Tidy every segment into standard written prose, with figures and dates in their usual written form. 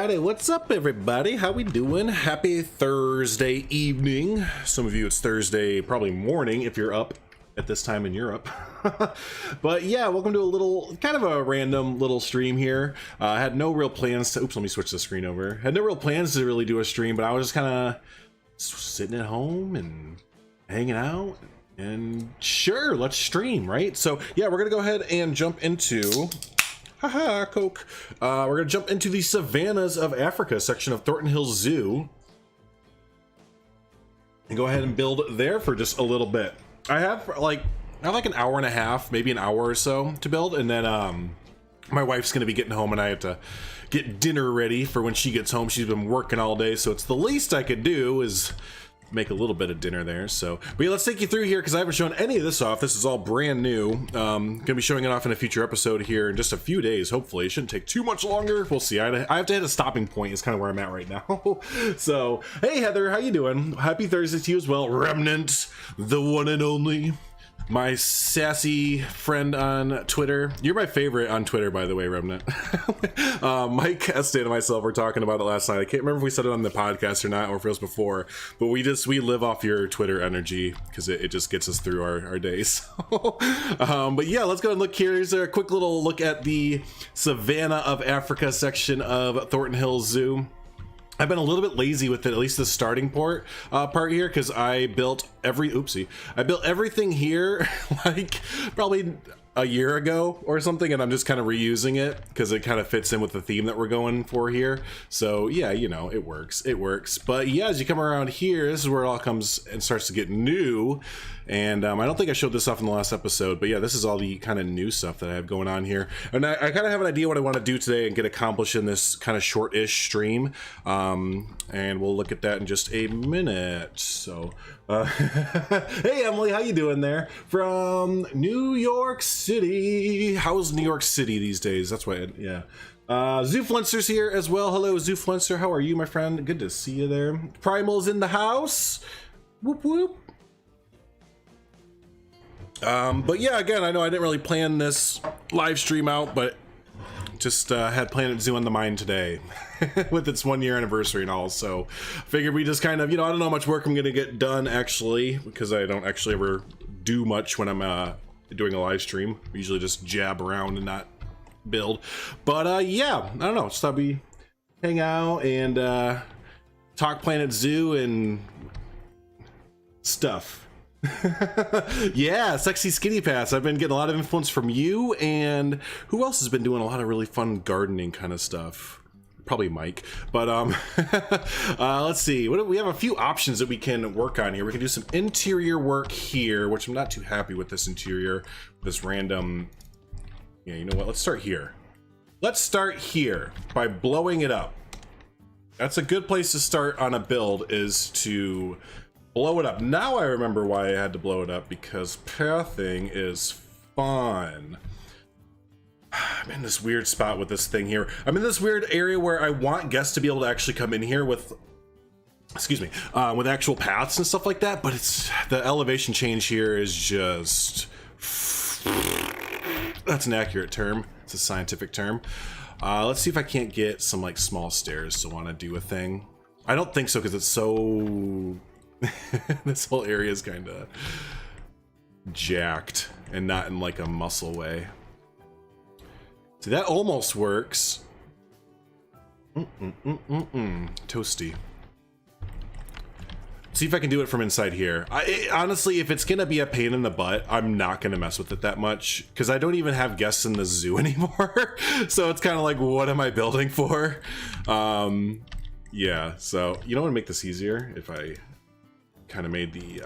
Friday. What's up, everybody? How we doing? Happy Thursday evening. Some of you it's Thursday probably morning if you're up at this time in Europe. But yeah, welcome to a little kind of a random little stream here. I had no real plans to let me switch the screen over. Had no real plans to really do a stream, but I was just kind of sitting at home and hanging out, and sure, let's stream, right? So yeah, we're gonna go ahead and jump into Coke. We're gonna jump into the Savannas of Africa section of Thornton Hills Zoo and go ahead and build there for just a little bit. I have like an hour and a half, maybe an hour or so to build, and then my wife's gonna be getting home and I have to get dinner ready for when she gets home. She's been working all day, so it's the least I could do is make a little bit of dinner there. So but yeah, let's take you through here because I haven't shown any of this off. This is all brand new. Gonna be showing it off in a future episode here in just a few days. Hopefully it shouldn't take too much longer. We'll see. I have to hit a stopping point is kind of where I'm at right now. So hey Heather, how you doing? Happy Thursday to you as well. Remnant, the one and only, my sassy friend on Twitter. You're my favorite on Twitter, by the way, Remnant. Mike Estate and myself were talking about it last night. I can't remember if we said it on the podcast or not, or if it was before, but we live off your Twitter energy because it just gets us through our days. But yeah, let's go and look here. Here's a quick little look at the Savanna of Africa section of Thornton Hills Zoo. I've been a little bit lazy with it, at least the starting part here, because I built everything here like probably a year ago or something, and I'm just kind of reusing it because it kind of fits in with the theme that we're going for here. So yeah, you know, it works. But yeah, as you come around here, this is where it all comes and starts to get new. And I don't think I showed this off in the last episode, but yeah, this is all the kind of new stuff that I have going on here. And I kind of have an idea what I want to do today and get accomplished in this kind of short-ish stream. And we'll look at that in just a minute. So, hey Emily, how you doing there? From New York City. How's New York City these days? That's why, yeah. Zoofluencer's here as well. Hello, Zoofluencer. How are you, my friend? Good to see you there. Primal's in the house. Whoop, whoop. But yeah, again, I know I didn't really plan this live stream out, but just had Planet Zoo on the mind today with its 1 year anniversary and all. So figured we just kind of, you know, I don't know how much work I'm gonna get done actually, because I don't actually ever do much when I'm doing a live stream. I usually just jab around and not build. But yeah, I don't know, just thought we hang out and talk Planet Zoo and stuff. Yeah, Sexy Skinny Pass. I've been getting a lot of influence from you, and who else has been doing a lot of really fun gardening kind of stuff? Probably Mike. But let's see. We have a few options that we can work on here. We can do some interior work here, which I'm not too happy with this interior, this random. Yeah, you know what? Let's start here. Let's start here by blowing it up. That's a good place to start on a build, is to blow it up. Now I remember why I had to blow it up, because pathing is fun. I'm in this weird spot with this thing here. I'm in this weird area where I want guests to be able to actually come in here with, excuse me, with actual paths and stuff like that, but it's the elevation change here is just, that's an accurate term. It's a scientific term. Let's see if I can't get some like small stairs to want to do a thing. I don't think so, because it's so this whole area is kind of jacked and not in like a muscle way. See, that almost works. Toasty. See if I can do it from inside here. Honestly, if it's gonna be a pain in the butt, I'm not gonna mess with it that much, because I don't even have guests in the zoo anymore. So it's kind of like, what am I building for? Yeah, so you know what would make this easier? If I kind of made the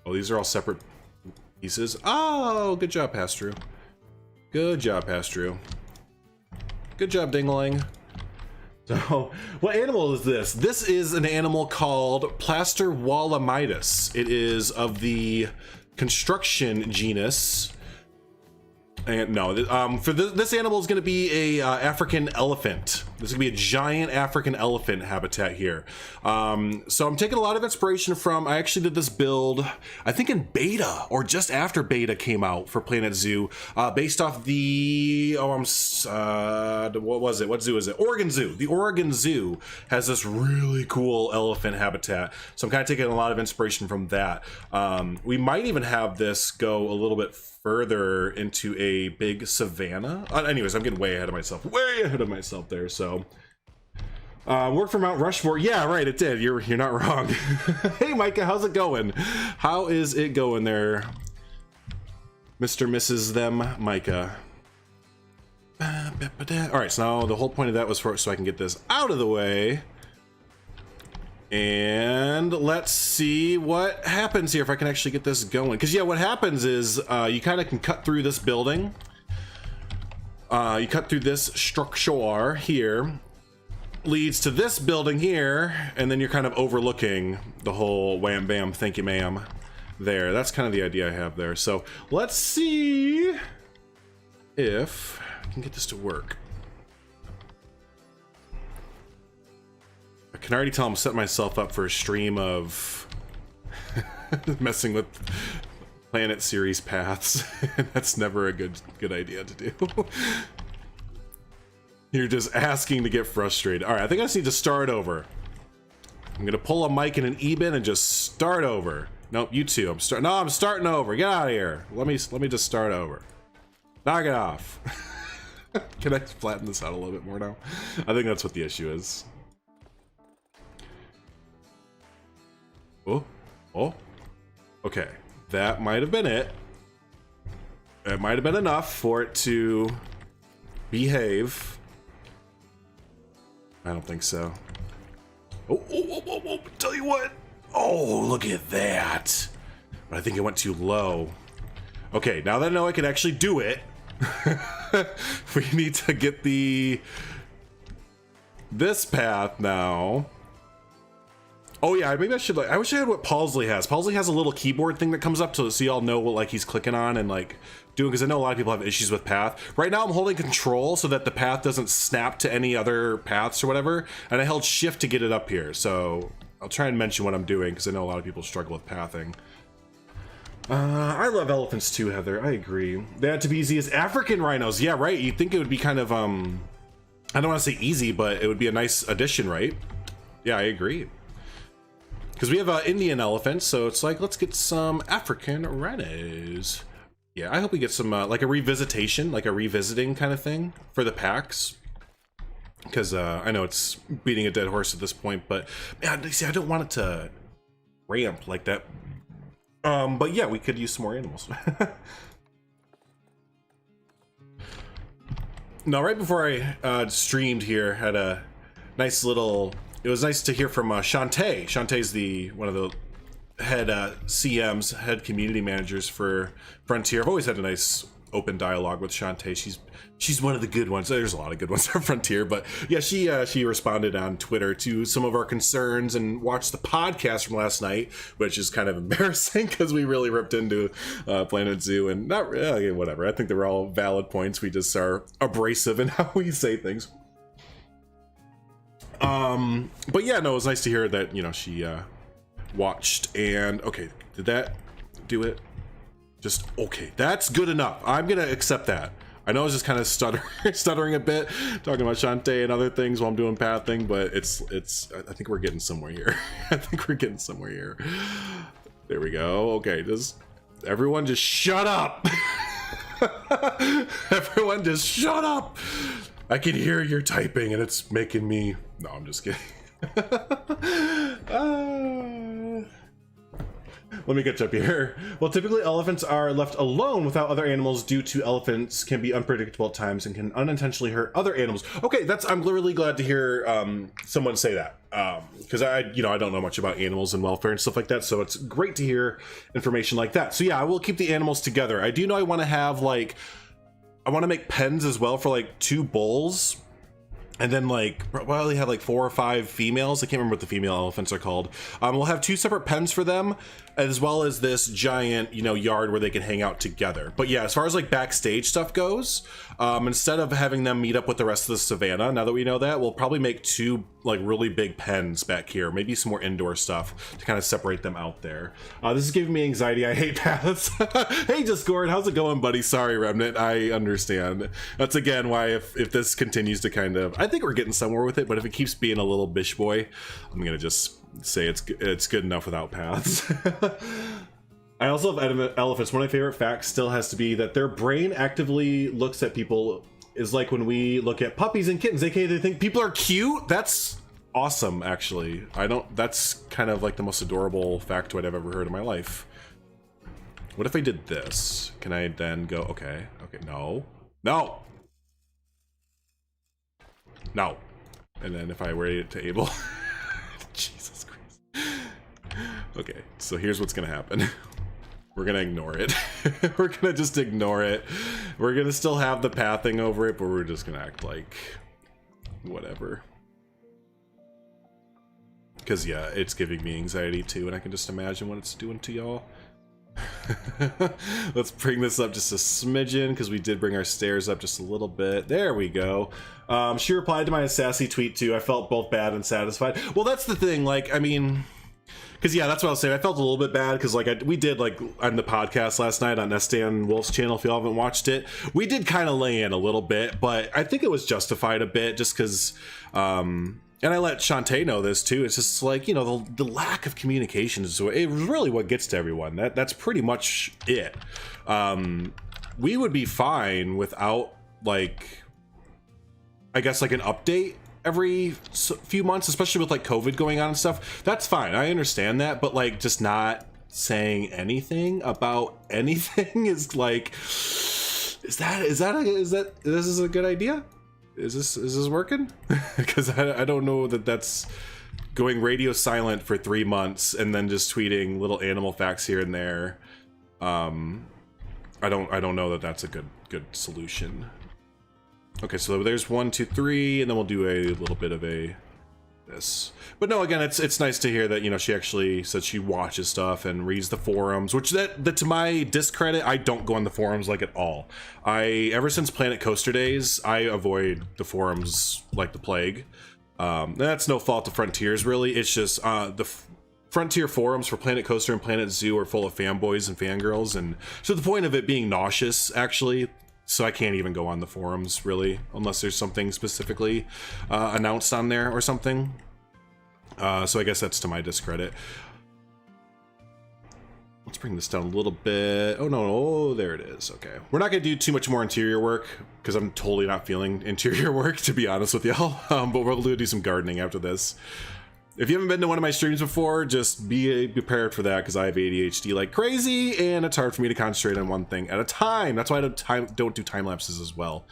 oh, these are all separate pieces. Oh, good job, Pastru. Good job, Pastru. Good job, Dingling. So what animal is this? This is an animal called Plaster Wallamitis. It is of the construction genus. And no, for this animal is going to be a African elephant. This is gonna be a giant African elephant habitat here. So I'm taking a lot of inspiration from, I actually did this build, I think in beta or just after beta came out for Planet Zoo, based off the, what was it? What zoo is it? Oregon Zoo. The Oregon Zoo has this really cool elephant habitat. So I'm kind of taking a lot of inspiration from that. We might even have this go a little bit further into a big savanna. Anyways, I'm getting way ahead of myself. Way ahead of myself there, so. Work for Mount Rushmore. Yeah, right, it did. You're not wrong. Hey, Micah, how's it going? How is it going there, Mr. Mrs. Them, Micah? All right, so now the whole point of that was so I can get this out of the way. And let's see what happens here if I can actually get this going. Because yeah, what happens is you kind of can cut through this building. You cut through this structure here, leads to this building here, and then you're kind of overlooking the whole wham bam thank you ma'am there. That's kind of the idea I have there. So let's see if I can get this to work. I can already tell I'm setting myself up for a stream of messing with planet series paths. That's never a good idea to do. You're just asking to get frustrated. All right, I think I just need to start over. I'm gonna pull a mic and an E-bin and just start over. Nope, you two. I'm starting over. Get out of here. Let me just start over. Knock it off. Can I flatten this out a little bit more now? I think that's what the issue is. Oh, okay, that might have been it. It might have been enough for it to behave. I don't think so. Oh, tell you what. Oh, look at that. But I think it went too low. Okay, now that I know I can actually do it, we need to get this path now. Oh yeah, maybe I should I wish I had what Paulsley has. Paulsley has a little keyboard thing that comes up so y'all know what like he's clicking on and like doing, because I know a lot of people have issues with path. Right now I'm holding control so that the path doesn't snap to any other paths or whatever, and I held shift to get it up here. So I'll try and mention what I'm doing because I know a lot of people struggle with pathing. I love elephants too, Heather. I agree. They had to be easy as African rhinos. Yeah, right. You'd think it would be kind of I don't want to say easy, but it would be a nice addition, right? Yeah, I agree. Because we have Indian elephants, so it's like, let's get some African rhinos. Yeah, I hope we get some, like a revisitation, like a revisiting kind of thing for the packs. Because I know it's beating a dead horse at this point, but man, see, I don't want it to ramp like that. But yeah, we could use some more animals. Now, right before I streamed here, had a nice little... It was nice to hear from Shantae. Shantae's one of the head CMs, head community managers for Frontier. I've always had a nice open dialogue with Shantae. She's one of the good ones. There's a lot of good ones on Frontier, but yeah, she responded on Twitter to some of our concerns and watched the podcast from last night, which is kind of embarrassing because we really ripped into Planet Zoo, and not really, whatever. I think they were all valid points. We just are abrasive in how we say things. But yeah, no, it was nice to hear that, you know, she watched. And okay, did that do it? Just okay, that's good enough. I'm gonna accept that. I know I was just kind of stuttering a bit talking about Shantae and other things while I'm doing pathing, but it's I think we're getting somewhere here. I think we're getting somewhere here. There we go. Okay, everyone just shut up. Everyone just shut up. I can hear your typing and it's making me... No, I'm just kidding. Let me catch up here. Well, typically elephants are left alone without other animals due to elephants can be unpredictable at times and can unintentionally hurt other animals. Okay, I'm really glad to hear someone say that. Because I don't know much about animals and welfare and stuff like that, so it's great to hear information like that. So yeah, I will keep the animals together. I do know I want to have like... I want to make pens as well for like 2 bulls, and then like probably have like 4 or 5 females. I can't remember what the female elephants are called. We'll have 2 separate pens for them, as well as this giant, you know, yard where they can hang out together. But yeah, as far as like backstage stuff goes, instead of having them meet up with the rest of the Savanna, now that we know that, we'll probably make 2 like really big pens back here, maybe some more indoor stuff to kind of separate them out there. This is giving me anxiety. I hate paths. Hey Discord, how's it going, buddy? Sorry, Remnant, I understand. That's again why if this continues to kind of, I think we're getting somewhere with it, but if it keeps being a little bish boy, I'm gonna just say it's good enough without paths. I also have elephants. One of my favorite facts still has to be that their brain actively looks at people, is like when we look at puppies and kittens, aka they think people are cute. That's awesome, actually. That's kind of like the most adorable factoid I've ever heard in my life. What if I did this? Can I then go, okay, no, and then if I were to able Jesus Christ. Okay, so here's what's gonna happen. We're gonna ignore it. We're gonna just ignore it. We're gonna still have the pathing over it, but we're just gonna act like whatever. Because yeah, it's giving me anxiety too, and I can just imagine what it's doing to y'all. Let's bring this up just a smidgen, because we did bring our stairs up just a little bit. There we go. She replied to my sassy tweet too. I felt both bad and satisfied. Well, that's the thing, like, I mean, because yeah, that's what I was saying. I felt a little bit bad because like we did like on the podcast last night on Estan Wolf's channel, if y'all haven't watched it, we did kind of lay in a little bit, but I think it was justified a bit just because and I let Shantae know this too. It's just like, you know, the lack of communication is really what gets to everyone. That's pretty much it. We would be fine without, like, I guess like an update every few months, especially with like COVID going on and stuff. That's fine. I understand that, but like just not saying anything about anything is like, is this a good idea? Is this working? Because I don't know that's going radio silent for 3 months and then just tweeting little animal facts here and there. I don't know that that's a good solution. Okay, so there's 1, 2, 3, and then we'll do a little bit of this. But no, again, it's nice to hear that, you know, she actually said she watches stuff and reads the forums, which that to my discredit, I don't go on the forums like at all. Ever since Planet Coaster days, I avoid the forums like the plague. That's no fault of Frontiers, really. It's just the Frontier forums for Planet Coaster and Planet Zoo are full of fanboys and fangirls, and to the point of it being nauseous, actually. So I can't even go on the forums, really, unless there's something specifically announced on there or something. So I guess that's to my discredit. Let's bring this down a little bit. Oh, no, oh, there it is. Okay. We're not going to do too much more interior work, because I'm totally not feeling interior work, to be honest with y'all. But we'll do some gardening after this. If you haven't been to one of my streams before, just be prepared for that, because I have ADHD like crazy, and it's hard for me to concentrate on one thing at a time. That's why I don't do time lapses as well.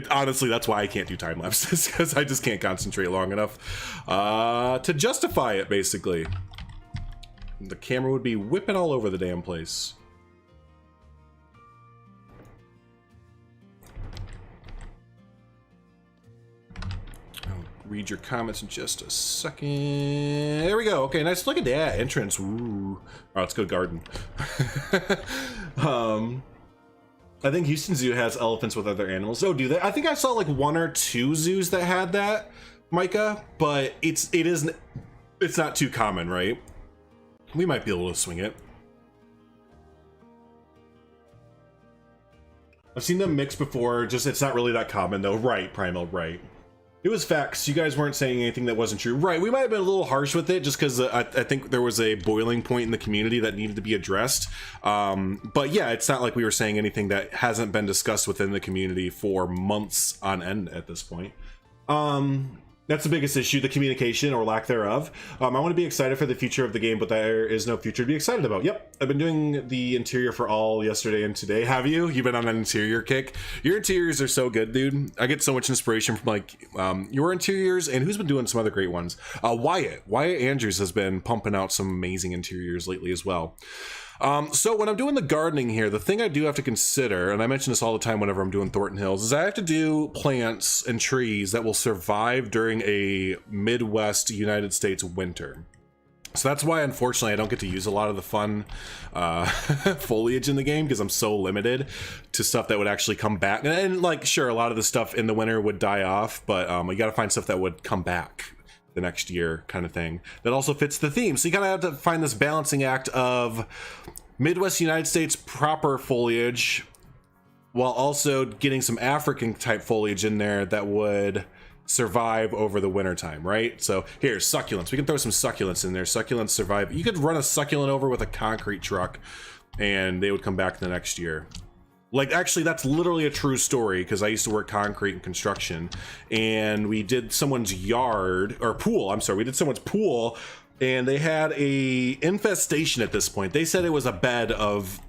Honestly, that's why I can't do time lapses, because I just can't concentrate long enough to justify it, basically. The camera would be whipping all over the damn place. Read your comments in just a second. There we go. Okay, nice. Look at that entrance. Ooh. Oh, let's go garden. I think Houston Zoo has elephants with other animals. Oh, do they? I think I saw like 1 or 2 zoos that had that, Micah. But it's not too common, right? We might be able to swing it. I've seen them mix before. Just it's not really that common though. Right, Primal. Right. It was facts. You guys weren't saying anything that wasn't true. Right, we might have been a little harsh with it just because I think there was a boiling point in the community that needed to be addressed. But yeah, it's not like we were saying anything that hasn't been discussed within the community for months on end at this point. That's the biggest issue, the communication or lack thereof. I want to be excited for the future of the game, but there is no future to be excited about. Yep, I've been doing the interior for all yesterday and today. Have you? You've been on an interior kick? Your interiors are so good, dude. I get so much inspiration from like your interiors, and who's been doing some other great ones? Wyatt Andrews has been pumping out some amazing interiors lately as well. So when I'm doing the gardening here, the thing I do have to consider, and I mention this all the time whenever I'm doing Thornton Hills, is I have to do plants and trees that will survive during a Midwest United States winter. So that's why, unfortunately, I don't get to use a lot of the fun foliage in the game, because I'm so limited to stuff that would actually come back. And like, sure, a lot of the stuff in the winter would die off, but you got to find stuff that would come back the next year, kind of thing. That also fits the theme. So you kind of have to find this balancing act of Midwest United States proper foliage, while also getting some African type foliage in there that would survive over the winter time, right? So here's succulents. We can throw some succulents in there. Succulents survive. You could run a succulent over with a concrete truck and they would come back the next year. Like, actually, that's literally a true story, because I used to work concrete and construction, and we did someone's yard, or pool, I'm sorry, we did someone's pool, and they had a infestation at this point. They said it was a bed of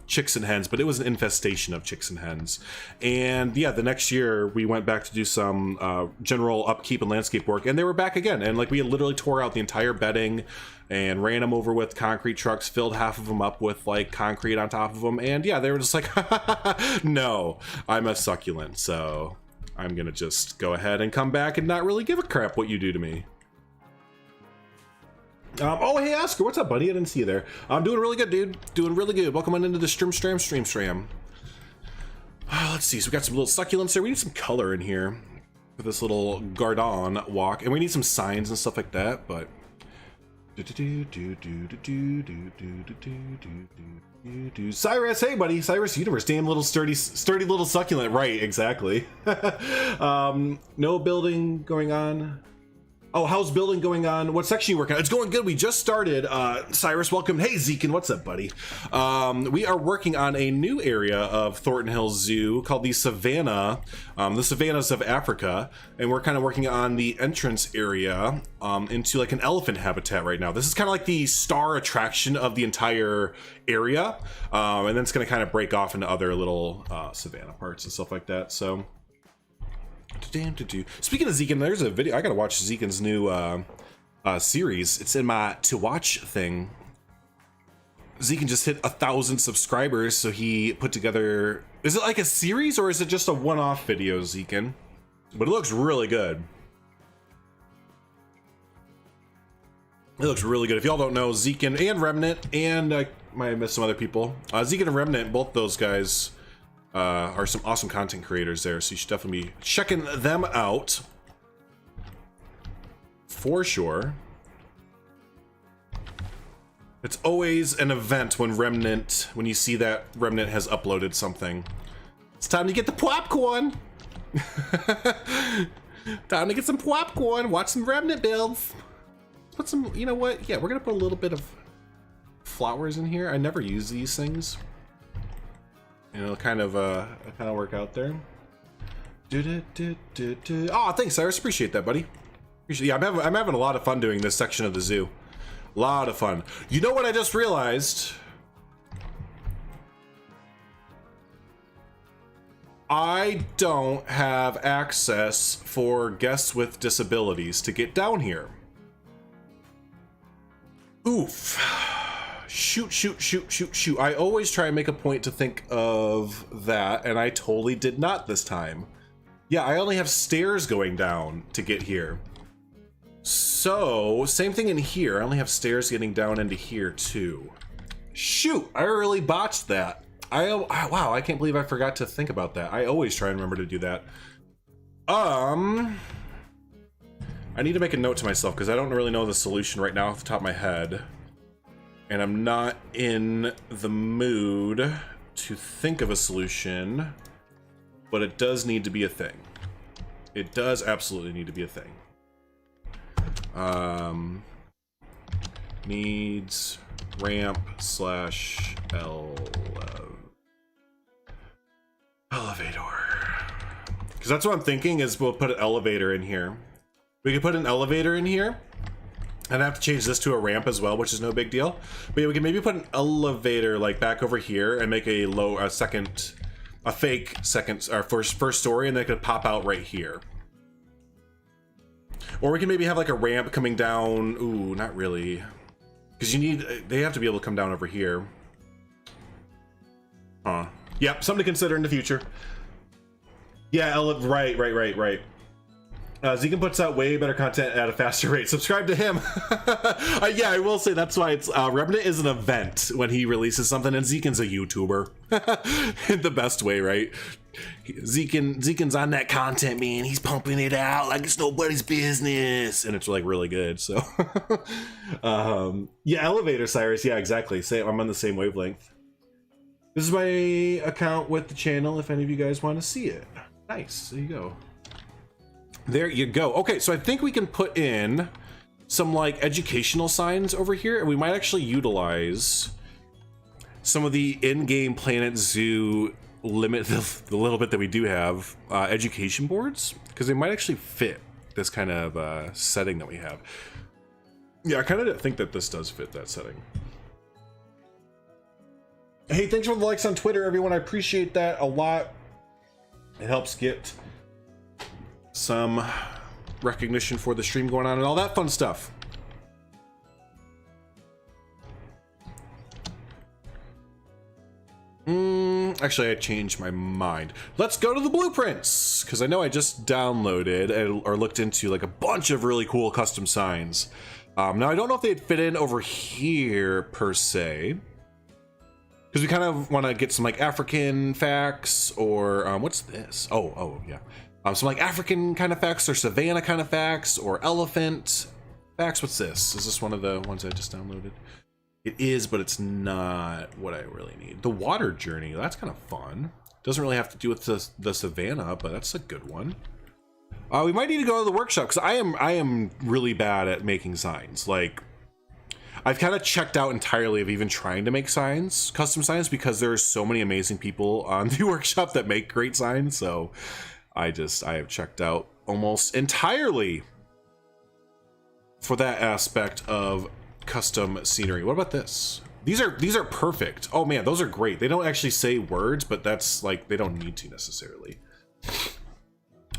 chicks and hens, but it was an infestation of chicks and hens. And yeah, the next year we went back to do some general upkeep and landscape work, and they were back again. And like, we literally tore out the entire bedding and ran them over with concrete trucks, filled half of them up with like concrete on top of them. And yeah, they were just like, no, I'm a succulent, so I'm gonna just go ahead and come back and not really give a crap what you do to me. Oh, hey, Oscar, what's up, buddy? I didn't see you there. I'm doing really good, dude. Doing really good. Welcome on into the stream. Let's see. So we got some little succulents there. We need some color in here for this little garden walk, and we need some signs and stuff like that. But Cyrus, hey, buddy. Cyrus Universe, damn little sturdy little succulent. Right, exactly. No building going on. Oh, how's building going on? What section are you working on? It's going good. We just started. Cyrus, welcome. Hey, Zekin, what's up, buddy? We are working on a new area of Thornton Hills Zoo called the Savanna, the Savannas of Africa, and we're kind of working on the entrance area into like an elephant habitat right now. This is kind of like the star attraction of the entire area, and then it's going to kind of break off into other little Savanna parts and stuff like that. So. Speaking of Zekin, there's a video. I gotta watch Zekin's new series. It's in my to watch thing. Zekin just hit 1,000 subscribers, so he put together. Is it like a series or is it just a one-off video, Zekin? But it looks really good. It looks really good. If y'all don't know, Zekin and Remnant, and I might have missed some other people. Zekin and Remnant, both those guys. Are some awesome content creators there, so you should definitely be checking them out for sure. It's always an event when you see that Remnant has uploaded something. It's time to get the popcorn. Time to get some popcorn, watch some Remnant builds. Put some, you know what? Yeah, we're gonna put a little bit of flowers in here. I never use these things. And it'll kind of work out there. Oh, thanks, Cyrus. Appreciate that, buddy. Yeah, I'm having a lot of fun doing this section of the zoo. A lot of fun. You know what I just realized? I don't have access for guests with disabilities to get down here. Oof. Shoot. I always try and make a point to think of that, and I totally did not this time. Yeah, I only have stairs going down to get here. So, same thing in here. I only have stairs getting down into here, too. Shoot, I really botched that. Wow, I can't believe I forgot to think about that. I always try and remember to do that. I need to make a note to myself, because I don't really know the solution right now off the top of my head. And I'm not in the mood to think of a solution, but it does need to be a thing. It does absolutely need to be a thing. Needs ramp / elevator. Because that's what I'm thinking is we'll put an elevator in here. We could put an elevator in here. And I have to change this to a ramp as well, which is no big deal. But yeah, we can maybe put an elevator like back over here and make a fake second, or first story, and they could pop out right here. Or we can maybe have like a ramp coming down. Ooh, not really, because they have to be able to come down over here. Huh? Yep, something to consider in the future. Yeah, right. Zegan puts out way better content at a faster rate. Subscribe to him. Yeah, I will say that's why it's Remnant is an event when he releases something, and Zegan's a YouTuber in the best way, right? Zegan's on that content, man. He's pumping it out like it's nobody's business, and it's like really good. So, yeah, Elevator Cyrus. Yeah, exactly. I'm on the same wavelength. This is my account with the channel. If any of you guys want to see it, nice. There you go. There you go. Okay, so I think we can put in some like educational signs over here, and we might actually utilize some of the in-game Planet Zoo limit, the little bit that we do have, education boards, because they might actually fit this kind of setting that we have. Yeah, I kind of think that this does fit that setting. Hey, thanks for the likes on Twitter, everyone. I appreciate that a lot. It helps get some recognition for the stream going on and all that fun stuff. Actually, I changed my mind. Let's go to the blueprints, because I know I just downloaded or looked into like a bunch of really cool custom signs. Now I don't know if they'd fit in over here per se, because we kind of want to get some like African facts or what's this? Oh yeah. Some like African kind of facts or Savanna kind of facts or elephant facts. What's this? Is this one of the ones I just downloaded? It is, but it's not what I really need. The water journey, that's kind of fun. Doesn't really have to do with the Savanna, but that's a good one. We might need to go to the workshop, because I am really bad at making signs. Like, I've kind of checked out entirely of even trying to make signs, custom signs, because there's so many amazing people on the workshop that make great signs. So I have checked out almost entirely for that aspect of custom scenery. What about this? These are perfect. Oh man, those are great. They don't actually say words, but that's like, they don't need to necessarily.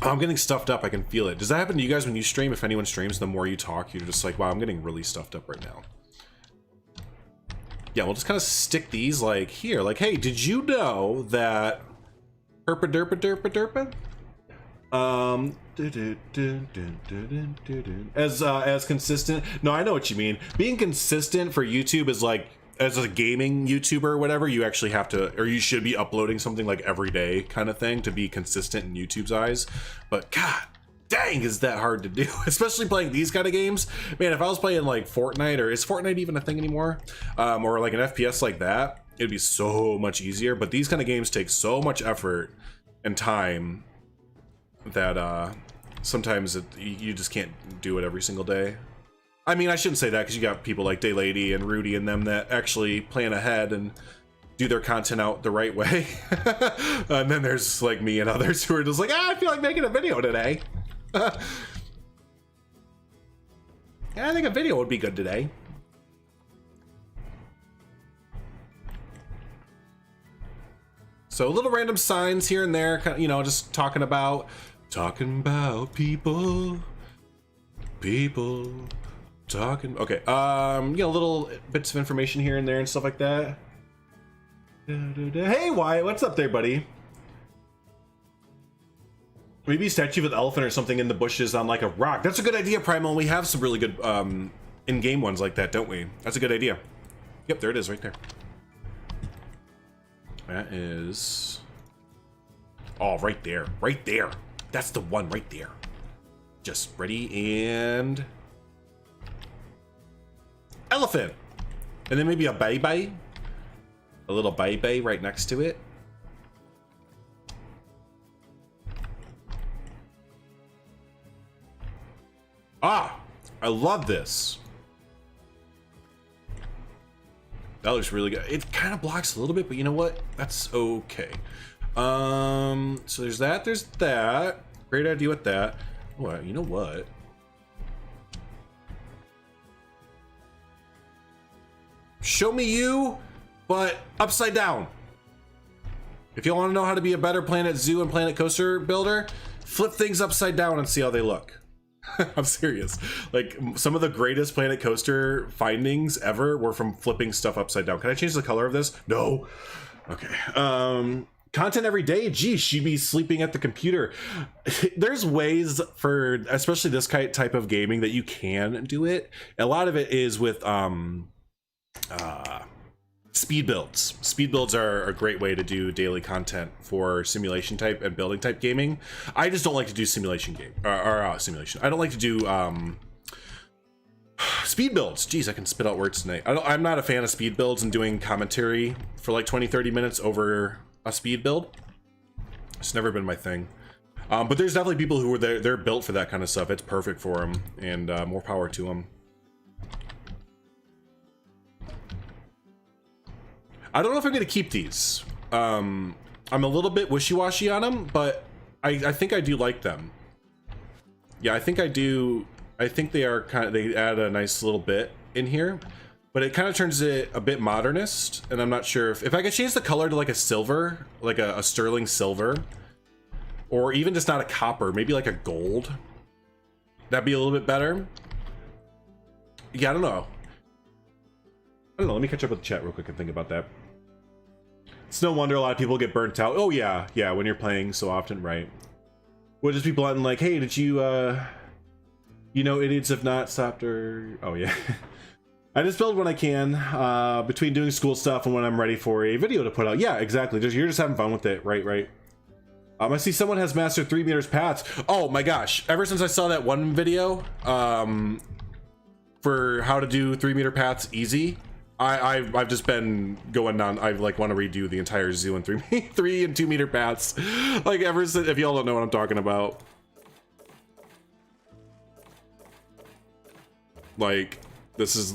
I'm getting stuffed up. I can feel it. Does that happen to you guys when you stream? If anyone streams, the more you talk, you're just like, wow, I'm getting really stuffed up right now. Yeah, we'll just kind of stick these like here. Like, hey, did you know that herpa derpa derpa derpa? As consistent. No, I know what you mean. Being consistent for YouTube is like, as a gaming YouTuber or whatever, you actually have to, or you should be uploading something like every day kind of thing to be consistent in YouTube's eyes. But god dang, is that hard to do, especially playing these kind of games. Man, if I was playing like Fortnite, or is Fortnite even a thing anymore, or like an FPS like that, it'd be so much easier. But these kind of games take so much effort and time that sometimes you just can't do it every single day. I mean, I shouldn't say that, because you got people like Daylady and Rudy and them that actually plan ahead and do their content out the right way. And then there's like me and others who are just like, I feel like making a video today. Yeah, I think a video would be good today. So little random signs here and there, you know, just talking about people talking. Okay, you know, little bits of information here and there and stuff like that. Hey Wyatt, what's up there, buddy? Maybe a statue of an elephant or something in the bushes on like a rock. That's a good idea, Primal. We have some really good in-game ones like that, don't we? That's a good idea. Yep, there it is right there. That is, oh, right there, right there. That's the one right there. Just ready, and elephant, and then maybe a baby, a little baby right next to it. Ah, I love this. That looks really good. It kind of blocks a little bit, but you know what? That's okay. So there's that. There's that. Great idea with that. Well, you know what? Show me you, but upside down. If you want to know how to be a better Planet Zoo and Planet Coaster builder, flip things upside down and see how they look. I'm serious. Like, some of the greatest Planet Coaster findings ever were from flipping stuff upside down. Can I change the color of this? No. Okay. content every day. Geez, she'd be sleeping at the computer. There's ways for, especially this type of gaming, that you can do it. A lot of it is with speed builds. Speed builds are a great way to do daily content for simulation type and building type gaming. I just don't like to do simulation game or simulation. I don't like to do speed builds. Jeez, I can spit out words tonight. I'm not a fan of speed builds and doing commentary for like 20-30 minutes over a speed build. It's never been my thing. But there's definitely people who are they're built for that kind of stuff. It's perfect for them, and more power to them. I don't know if I'm gonna keep these. I'm a little bit wishy-washy on them, but I think I do like them. Yeah, I think I do. I think they are kind of, they add a nice little bit in here, but it kind of turns it a bit modernist, and I'm not sure if I could change the color to like a silver, like a sterling silver, or even just not a copper, maybe like a gold. That'd be a little bit better. Yeah, I don't know. Let me catch up with the chat real quick and think about that. It's no wonder a lot of people get burnt out. Oh yeah, when you're playing so often, right? We'll just be blunt and like, hey, did you, you know, idiots have not stopped or... Oh yeah. I just build when I can, between doing school stuff and when I'm ready for a video to put out. Yeah, exactly. You're just having fun with it, right? I see someone has mastered 3 meters paths. Oh my gosh, ever since I saw that one video, for how to do 3 meter paths easy, I've just been going on. I like want to redo the entire zoo in 3 and 2 meter paths. Like ever since, if y'all don't know what I'm talking about. Like, this is,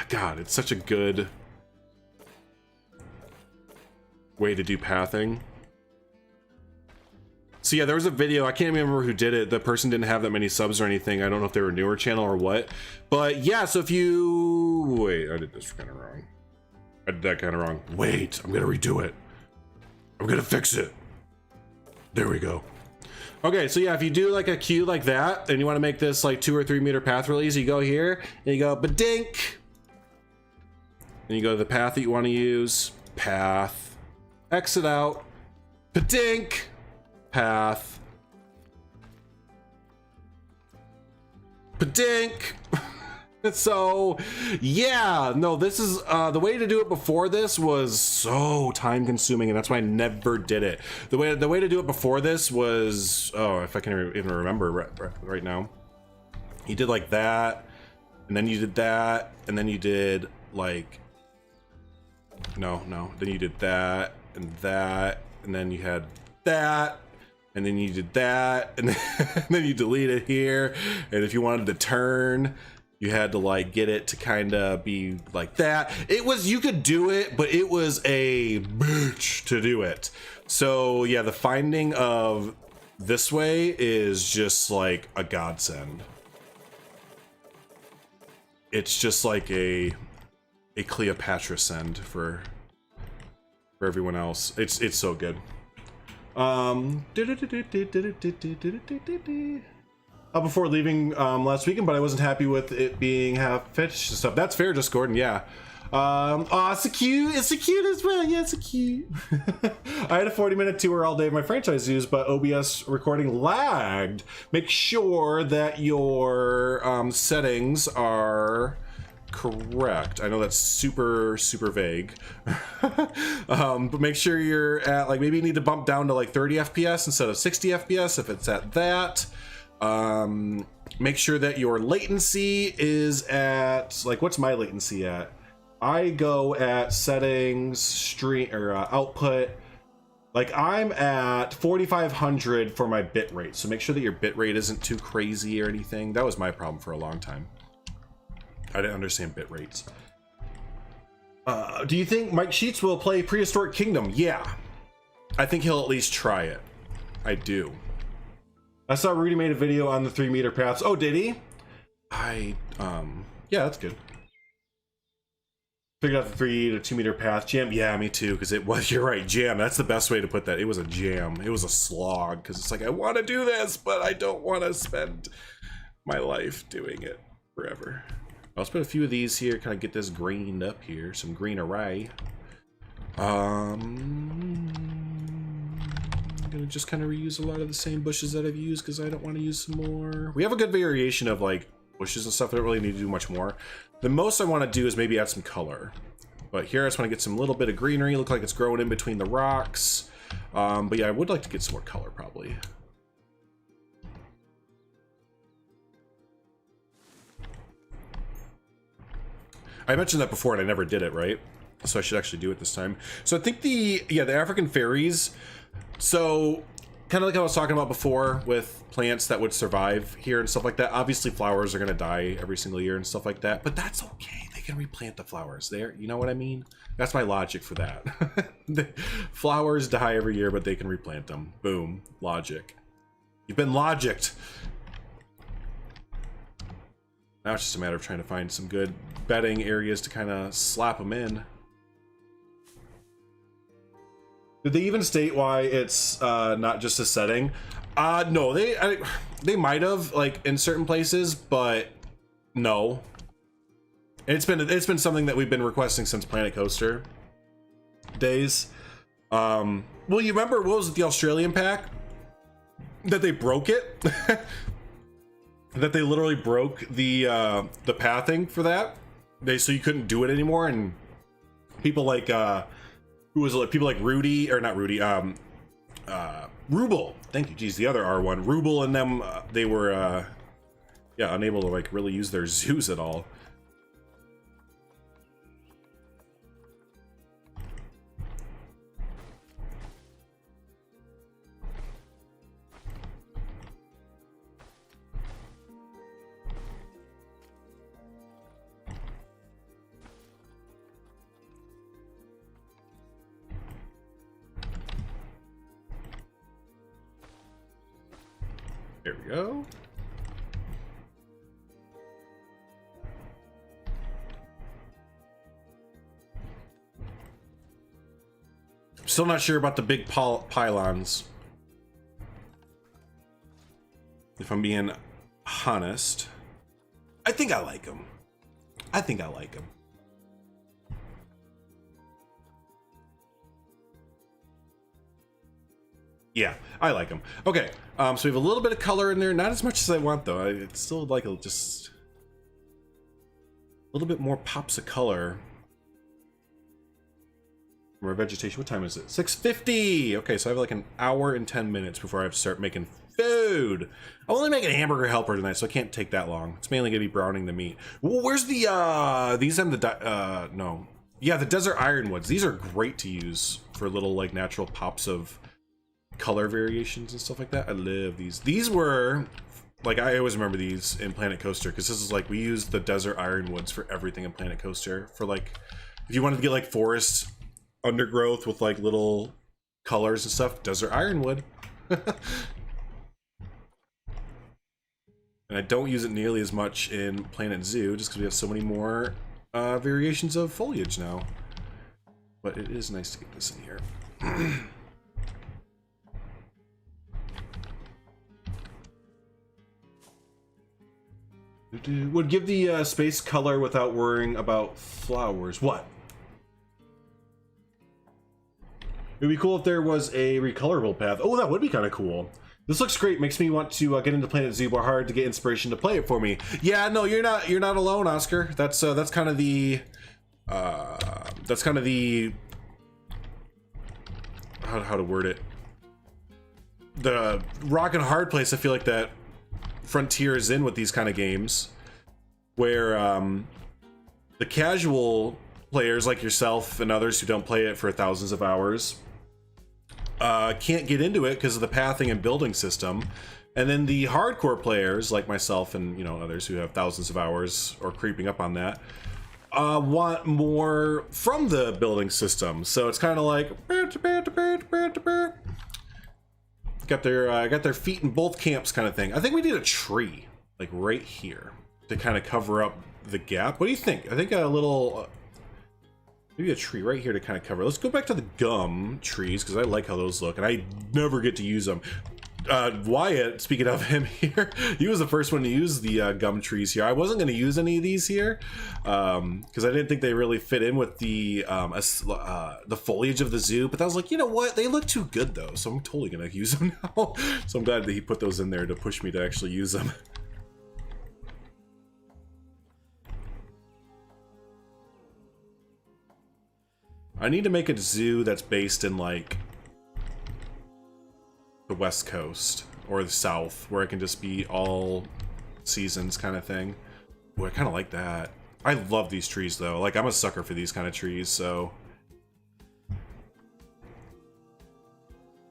God, it's such a good way to do pathing. So yeah, there was a video, I can't remember who did it. The person didn't have that many subs or anything. I don't know if they were a newer channel or what. But yeah, so if you... Wait, I did this kind of wrong. I did that kind of wrong. Wait, I'm gonna redo it. I'm gonna fix it. There we go. Okay, so yeah, if you do like a cue like that, and you want to make this like 2 or 3 meter path really easy, you go here, and you go ba-dink. And you go to the path that you want to use. Path. Exit out. Ba-dink. Path. Ba-dink. So yeah, no, this is the way to do it. Before this was so time consuming, and that's why I never did it. The way to do it before this was, oh, if I can even remember right now, you did like that, and then you did that, and then you did like no, then you did that, and then you had that, and then you did that, and then you delete it here, and if you wanted to turn, you had to like get it to kind of be like that. It was, you could do it, but it was a bitch to do it. So yeah, the finding of this way is just like a godsend. It's just like a Cleopatra send for everyone else. It's so good. Before leaving last weekend, but I wasn't happy with it being half finished and stuff. That's fair, just Gordon, yeah. Oh, it's so cute. It's so cute as well. Yeah, it's so cute. I had a 40-minute tour all day of my franchise zoos, but OBS recording lagged. Make sure that your settings are correct. I know that's super vague. But make sure you're at, like, maybe you need to bump down to like 30 FPS instead of 60 FPS if it's at that. Make sure that your latency is at, like, what's my latency at? I go at settings, stream, or output. Like, I'm at 4,500 for my bit rate. So make sure that your bit rate isn't too crazy or anything. That was my problem for a long time. I didn't understand bit rates. Do you think Mike Sheets will play Prehistoric Kingdom? Yeah. I think he'll at least try it. I do. I saw Rudy made a video on the 3 meter paths. Oh, did he? Yeah, that's good. Figured out the 3 to 2 meter path. Jam, yeah, me too, because it was, you're right, jam. That's the best way to put that. It was a jam. It was a slog, because it's like, I want to do this, but I don't want to spend my life doing it forever. I'll put a few of these here, kind of get this greened up here. Some green array. gonna just kind of reuse a lot of the same bushes that I've used because I don't want to use some more. We have a good variation of like bushes and stuff. I don't really need to do much more. The most I want to do is maybe add some color. But here I just want to get some little bit of greenery. Look like it's growing in between the rocks. But yeah, I would like to get some more color probably. I mentioned that before and I never did it, right? So I should actually do it this time. So I think the African fairies, so kind of like I was talking about before with plants that would survive here and stuff like that. Obviously flowers are going to die every single year and stuff like that, but that's okay. They can replant the flowers there. You know what I mean? That's my logic for that. The flowers die every year, but they can replant them. Boom. Logic. You've been logicked. Now it's just a matter of trying to find some good bedding areas to kind of slap them in. Did they even state why it's not just a setting? No, they might have, like in certain places, but no. It's been something that we've been requesting since Planet Coaster days. Well, you remember what was it, the Australian pack that they broke it? That they literally broke the pathing for that. So you couldn't do it anymore, and people like who was it? Like people like Rudy, or not Rudy, Ruble. Thank you. Geez, the other R1, Ruble, and them they were yeah, unable to like really use their zoos at all. There we go. Still not sure about the big pylons, if I'm being honest. I think I like them. I think I like them. Yeah, I like them. Okay, so we have a little bit of color in there. Not as much as I want, though. I'd still like just a little bit more pops of color. More vegetation. What time is it? 6:50. Okay, so I have like an hour and 10 minutes before I have to start making food. I'm only making a hamburger helper tonight, so I can't take that long. It's mainly gonna be browning the meat. Well, where's the these are the no, yeah, the desert ironwoods. These are great to use for little like natural pops of color variations and stuff like that. I love these. These were like, I always remember these in Planet Coaster because this is like, we used the desert ironwoods for everything in Planet Coaster. For like, if you wanted to get like forest undergrowth with like little colors and stuff, desert ironwood. And I don't use it nearly as much in Planet Zoo just because we have so many more variations of foliage now. But it is nice to get this in here. Would give the space color without worrying about flowers. What? It'd be cool if there was a recolorable path. Oh, that would be kind of cool. This looks great. Makes me want to get into Planet Zoo, but hard to get inspiration to play it for me. Yeah, no, you're not alone, Oscar. That's kind of the how to word it. The rock and hard place I feel like that Frontier is in with these kind of games, where the casual players like yourself and others who don't play it for thousands of hours can't get into it because of the pathing and building system, and then the hardcore players like myself and others who have thousands of hours or creeping up on that want more from the building system. So it's kind of like got their feet in both camps kind of thing. I think we need a tree like right here to kind of cover up the gap. What do you think? I think a little maybe a tree right here to kind of cover. Let's go back to the gum trees because I like how those look and I never get to use them. Wyatt, speaking of him here, he was the first one to use the gum trees here. I wasn't going to use any of these here because I didn't think they really fit in with the foliage of the zoo. But I was like, you know what? They look too good though, so I'm totally going to use them now. So I'm glad that he put those in there to push me to actually use them. I need to make a zoo that's based in like the West Coast or the South, where it can just be all seasons kind of thing. Boy, I kind of like that. I love these trees though. Like, I'm a sucker for these kind of trees, so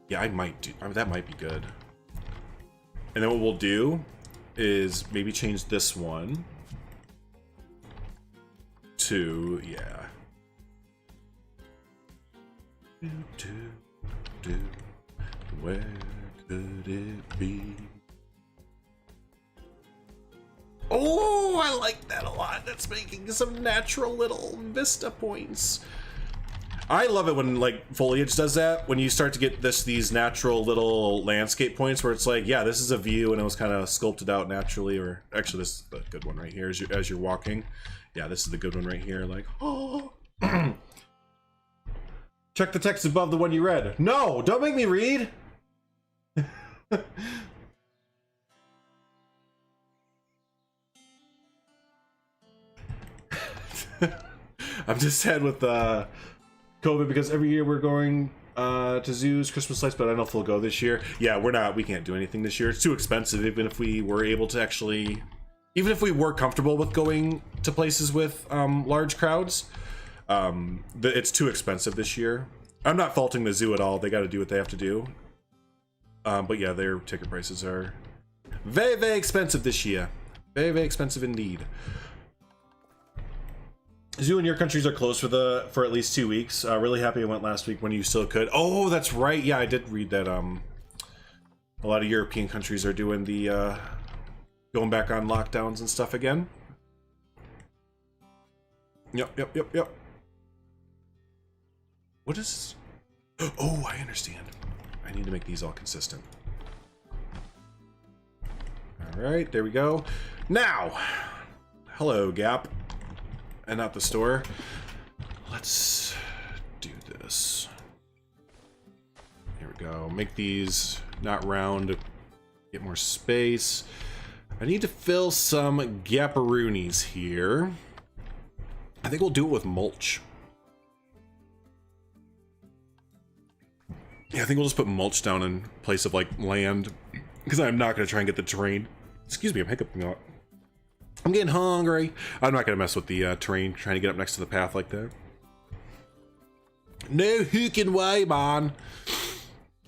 yeah, I might do. I mean, that might be good. And then what we'll do is maybe change this one to, yeah. Where could it be? Oh, I like that a lot. That's making some natural little vista points. I love it when like foliage does that. When you start to get these natural little landscape points where it's like, yeah, this is a view, and it was kind of sculpted out naturally. Or actually, this is the good one right here as you're walking. Yeah, this is the good one right here. Like, oh. Check the text above the one you read. No, don't make me read. I'm just sad with COVID because every year we're going to zoos, Christmas lights, but I don't know if we'll go this year. Yeah, we can't do anything this year. It's too expensive. Even if we were able to actually, even if we were comfortable with going to places with large crowds, it's too expensive this year. I'm not faulting the zoo at all. They got to do what they have to do. But yeah, their ticket prices are very, very expensive this year. Very, very expensive indeed. Zoo in your countries are closed for at least 2 weeks. Really happy I went last week when you still could. Oh, that's right. Yeah, I did read that. A lot of European countries are doing the going back on lockdowns and stuff again. Yep. What is? Oh, I understand. I need to make these all consistent. All right, there we go. Now, hello, Gap. And not the store. Let's do this. Here we go. Make these not round. Get more space. I need to fill some gapperoonies here. I think we'll do it with mulch. Yeah, I think we'll just put mulch down in place of like land, because I'm not going to try and get the terrain. Excuse me, I'm hiccuping out. I'm getting hungry. I'm not going to mess with the terrain, trying to get up next to the path like that. No hooking way, man.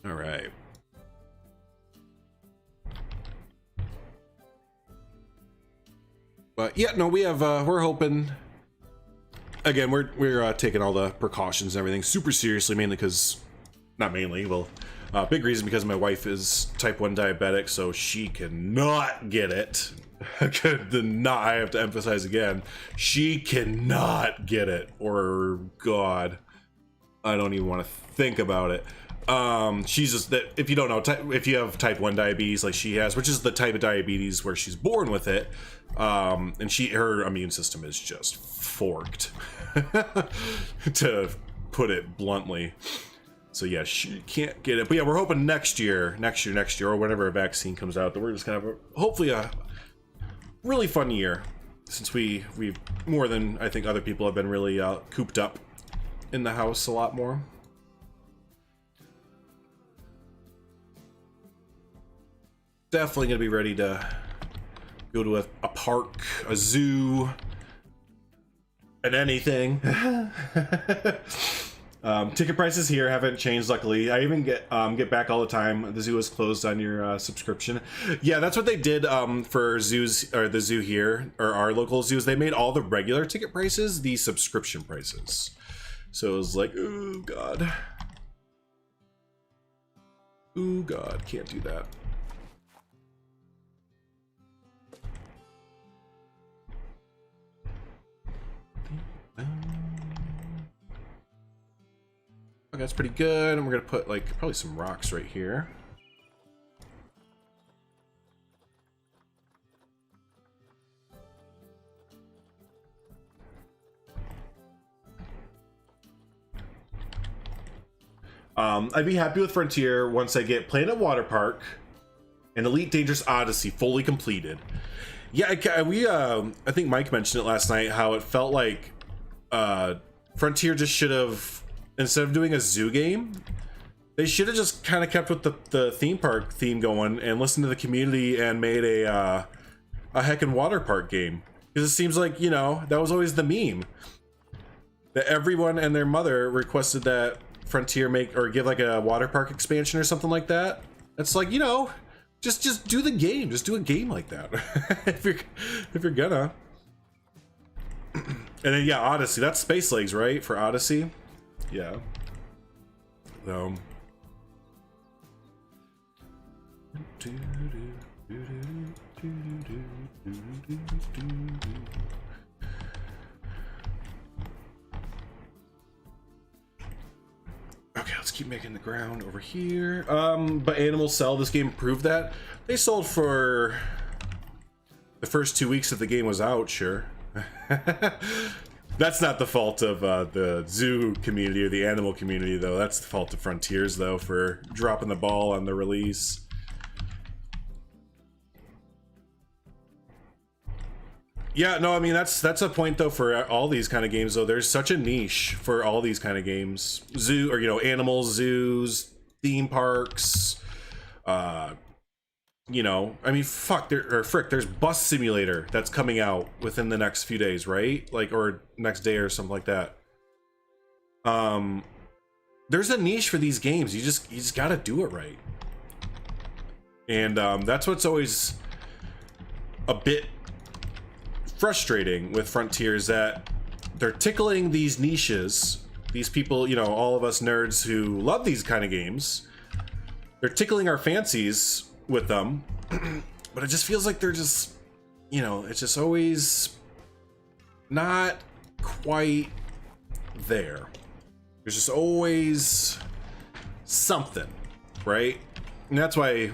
All right. But yeah, no, we have, we're hoping, again, we're taking all the precautions and everything super seriously, mainly because, not mainly, well, big reason because my wife is type 1 diabetic, so she cannot get it. I have to emphasize again, she cannot get it, or God, I don't even want to think about it. She's just that, if you don't know, if you have type 1 diabetes like she has, which is the type of diabetes where she's born with it, and her immune system is just forked, to put it bluntly. So yeah, she can't get it. But yeah, we're hoping next year, or whenever a vaccine comes out, that we're just kind of hopefully a really fun year, since we've more than I think other people have been really cooped up in the house a lot more. Definitely gonna be ready to go to a park, a zoo, and anything. Ticket prices here haven't changed, luckily. I even get back all the time. The zoo is closed on your subscription. Yeah, that's what they did for zoos, or the zoo here, or our local zoos. They made all the regular ticket prices the subscription prices. So it was like, oh God. Oh God, can't do that. Okay, that's pretty good. And we're gonna put like probably some rocks right here. I'd be happy with Frontier once I get Planet Water Park and Elite Dangerous Odyssey fully completed. Yeah, I think Mike mentioned it last night, how it felt like Frontier just should have, instead of doing a zoo game, they should have just kind of kept with the theme park theme going and listened to the community and made a heckin' water park game. Because it seems like, you know, that was always the meme, that everyone and their mother requested that Frontier make or give like a water park expansion or something like that. It's like, you know, just do the game. Just do a game like that if you're gonna. And then yeah, Odyssey. That's Space Legs, right? For Odyssey. Yeah. Okay, let's keep making the ground over here. But Animals Sell, this game proved that. They sold for the first 2 weeks that the game was out, sure. That's not the fault of the zoo community or the animal community, though. That's the fault of Frontiers, though, for dropping the ball on the release. Yeah, no, I mean, that's a point, though, for all these kind of games, though. There's such a niche for all these kind of games. Zoo, or, you know, animals, zoos, theme parks, you know, I mean, fuck, there's Bus Simulator that's coming out within the next few days, right? Like, or next day or something like that. There's a niche for these games. You just gotta do it right. And that's what's always a bit frustrating with Frontiers, that they're tickling these niches, these people, you know, all of us nerds who love these kind of games. They're tickling our fancies with them, but it just feels like they're just, you know, it's just always not quite there. There's just always something, right? And that's why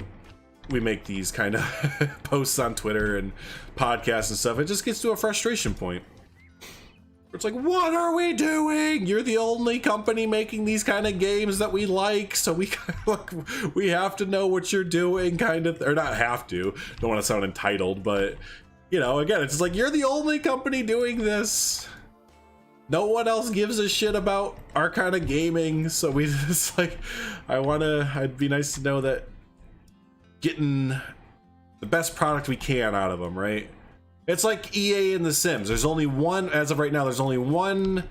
we make these kind of posts on Twitter and podcasts and stuff. It just gets to a frustration point. It's like, what are we doing? You're the only company making these kind of games that we like, so we have to know what you're doing, kind of, or not have to. Don't want to sound entitled, but you know, again, it's like, you're the only company doing this. No one else gives a shit about our kind of gaming, so we just like, I'd be nice to know that getting the best product we can out of them, right? It's like EA and The Sims. There's only one, as of right now, there's only one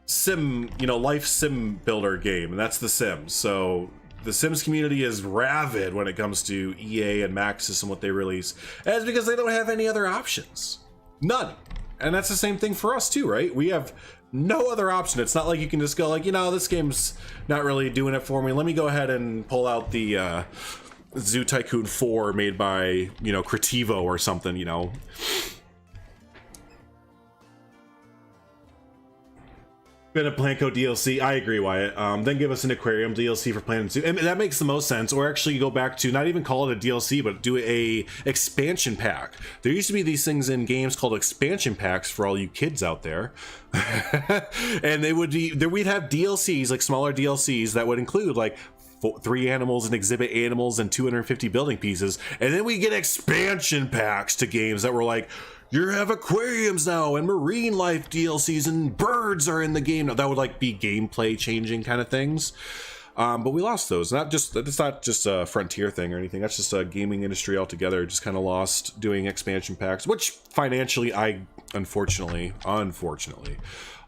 sim, you know, life sim builder game, and that's The Sims. So the Sims community is rabid when it comes to EA and Maxis and what they release. And it's because they don't have any other options. None. And that's the same thing for us too, right? We have no other option. It's not like you can just go like, you know, this game's not really doing it for me. Let me go ahead and pull out the Zoo Tycoon 4 made by, you know, Creativo or something, you know. Been a Planco DLC. I agree, Wyatt. Then give us an aquarium DLC for Planet Zoo. And that makes the most sense. Or actually go back to, not even call it a DLC, but do a expansion pack. There used to be these things in games called expansion packs for all you kids out there. And they would be, we'd have DLCs, like smaller DLCs that would include like 3 animals and exhibit animals and 250 building pieces, and then we get expansion packs to games that were like, you have aquariums now and marine life DLCs and birds are in the game now. That would like be gameplay changing kind of things, but we lost those. It's not just a Frontier thing or anything. That's just a gaming industry altogether. Just kind of lost doing expansion packs, which financially I unfortunately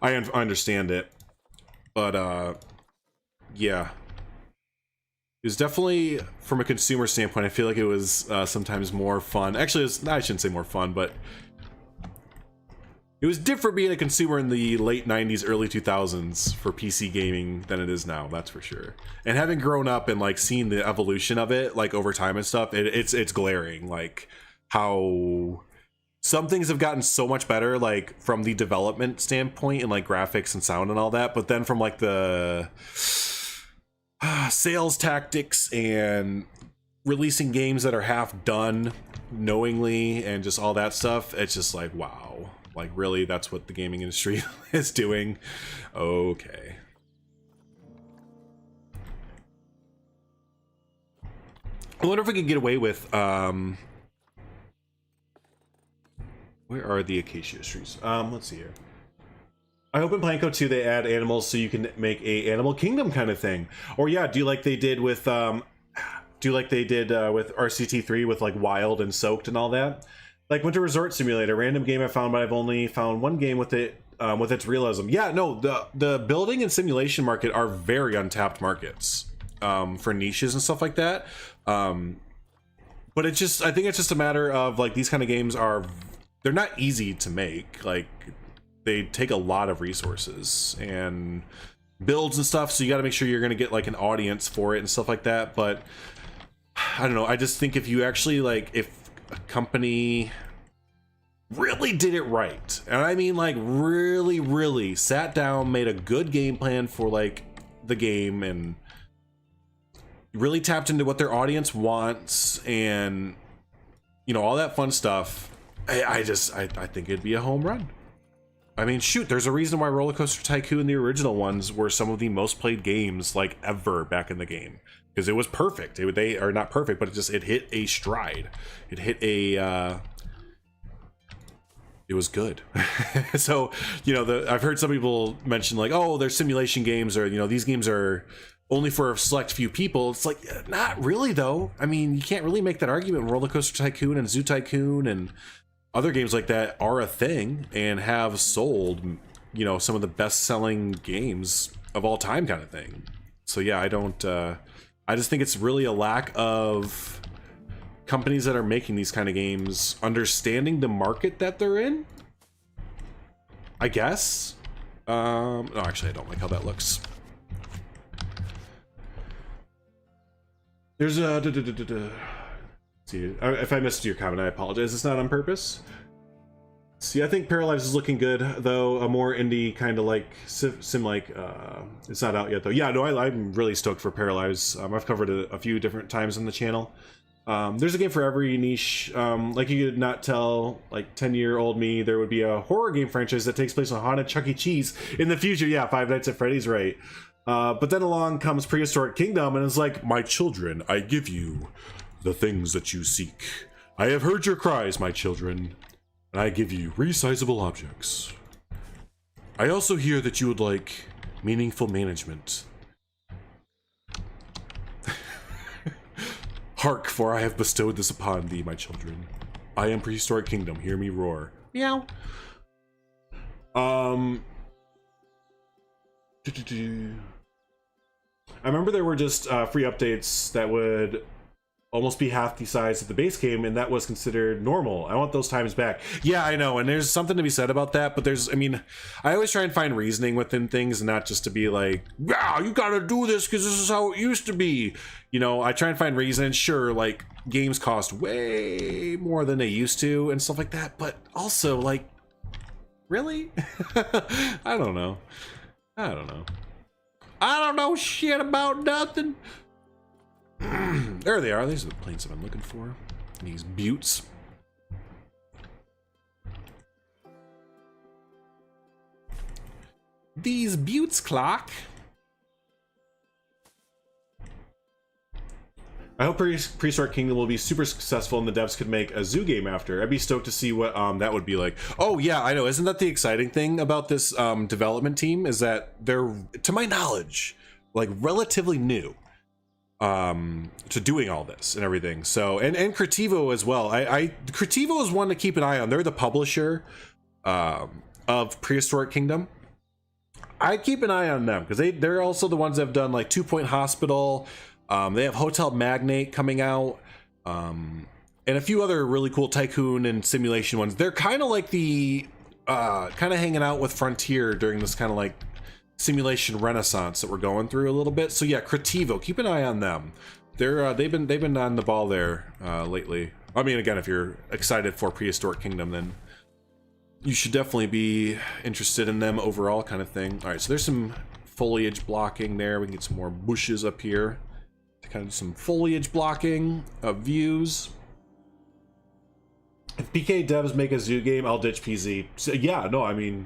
I understand it, but yeah. It was definitely, from a consumer standpoint, I feel like it was sometimes more fun. Actually, I shouldn't say more fun, but it was different being a consumer in the late 90s, early 2000s for PC gaming than it is now, that's for sure. And having grown up and like seeing the evolution of it, like over time and stuff, it's glaring, like how some things have gotten so much better, like from the development standpoint and like graphics and sound and all that, but then from like the sales tactics and releasing games that are half done knowingly and just all that stuff, it's just like, wow, like really, that's what the gaming industry is doing? Okay. I wonder if we could get away with where are the acacia trees? Let's see here. I hope in Planko 2 they add animals so you can make a animal kingdom kind of thing. Or yeah, do like they did with RCT3 with like wild and soaked and all that. Like Winter Resort Simulator, random game I found, but I've only found one game with it with its realism. Yeah, no, the building and simulation market are very untapped markets for niches and stuff like that. But it's just, I think it's just a matter of like these kind of games they're not easy to make. Like they take a lot of resources and builds and stuff, so you got to make sure you're going to get like an audience for it and stuff like that. But I don't know, I just think if you actually like, if a company really did it right, and I mean like really sat down, made a good game plan for like the game and really tapped into what their audience wants and, you know, all that fun stuff, I think it'd be a home run. I mean, shoot, there's a reason why Roller Coaster Tycoon, the original ones, were some of the most played games like ever back in the game, because it was perfect. They are not perfect, but it hit a stride. It hit a it was good. So, you know, I've heard some people mention like, oh, there's simulation games, or, you know, these games are only for a select few people. It's like, not really though. I mean, you can't really make that argument. Roller Coaster Tycoon and Zoo Tycoon and other games like that are a thing and have sold, you know, some of the best-selling games of all time kind of thing. So yeah, I just think it's really a lack of companies that are making these kind of games understanding the market that they're in, I guess. No, actually I don't like how that looks. There's a see, if I missed your comment, I apologize. It's not on purpose. See, I think Paralyze is looking good, though. A more indie kind of like sim-like. It's not out yet, though. Yeah, no, I'm really stoked for Paralyze. I've covered it a few different times on the channel. There's a game for every niche. Like you could not tell, like 10-year-old me, there would be a horror game franchise that takes place on haunted Chuck E. Cheese in the future. Yeah, Five Nights at Freddy's, right? But then along comes Prehistoric Kingdom, and it's like, my children, I give you the things that you seek. I have heard your cries, my children, and I give you resizable objects. I also hear that you would like meaningful management. Hark, for I have bestowed this upon thee, my children. I am Prehistoric Kingdom, hear me roar. Meow. I remember there were just free updates that would almost be half the size of the base game, and that was considered normal. I want those times back. Yeah, I know, and there's something to be said about that, but I mean, I always try and find reasoning within things, and not just to be like, wow, you gotta do this because this is how it used to be. You know, I try and find reason. Sure, like, games cost way more than they used to and stuff like that, but also, like, really? I don't know. I don't know shit about nothing. There they are. These are the planes that I'm looking for. These buttes. These buttes, clock. I hope Prehistoric Kingdom will be super successful and the devs could make a zoo game after. I'd be stoked to see what that would be like. Oh yeah, I know. Isn't that the exciting thing about this development team, is that they're, to my knowledge, like relatively new to doing all this and everything. So and Creativo as well. Creativo is one to keep an eye on. They're the publisher of Prehistoric Kingdom. I keep an eye on them because they're also the ones that have done like 2 Point Hospital. They have Hotel Magnate coming out, and a few other really cool tycoon and simulation ones. They're kind of like the kind of hanging out with Frontier during this kind of like simulation renaissance that we're going through a little bit. So yeah, Creativo, keep an eye on them. They've been on the ball there lately. I mean, again, if you're excited for Prehistoric Kingdom, then you should definitely be interested in them overall, kind of thing. All right, so there's some foliage blocking there. We can get some more bushes up here. Kind of some foliage blocking of views. If PK devs make a zoo game, I'll ditch PZ. So, yeah, no, I mean,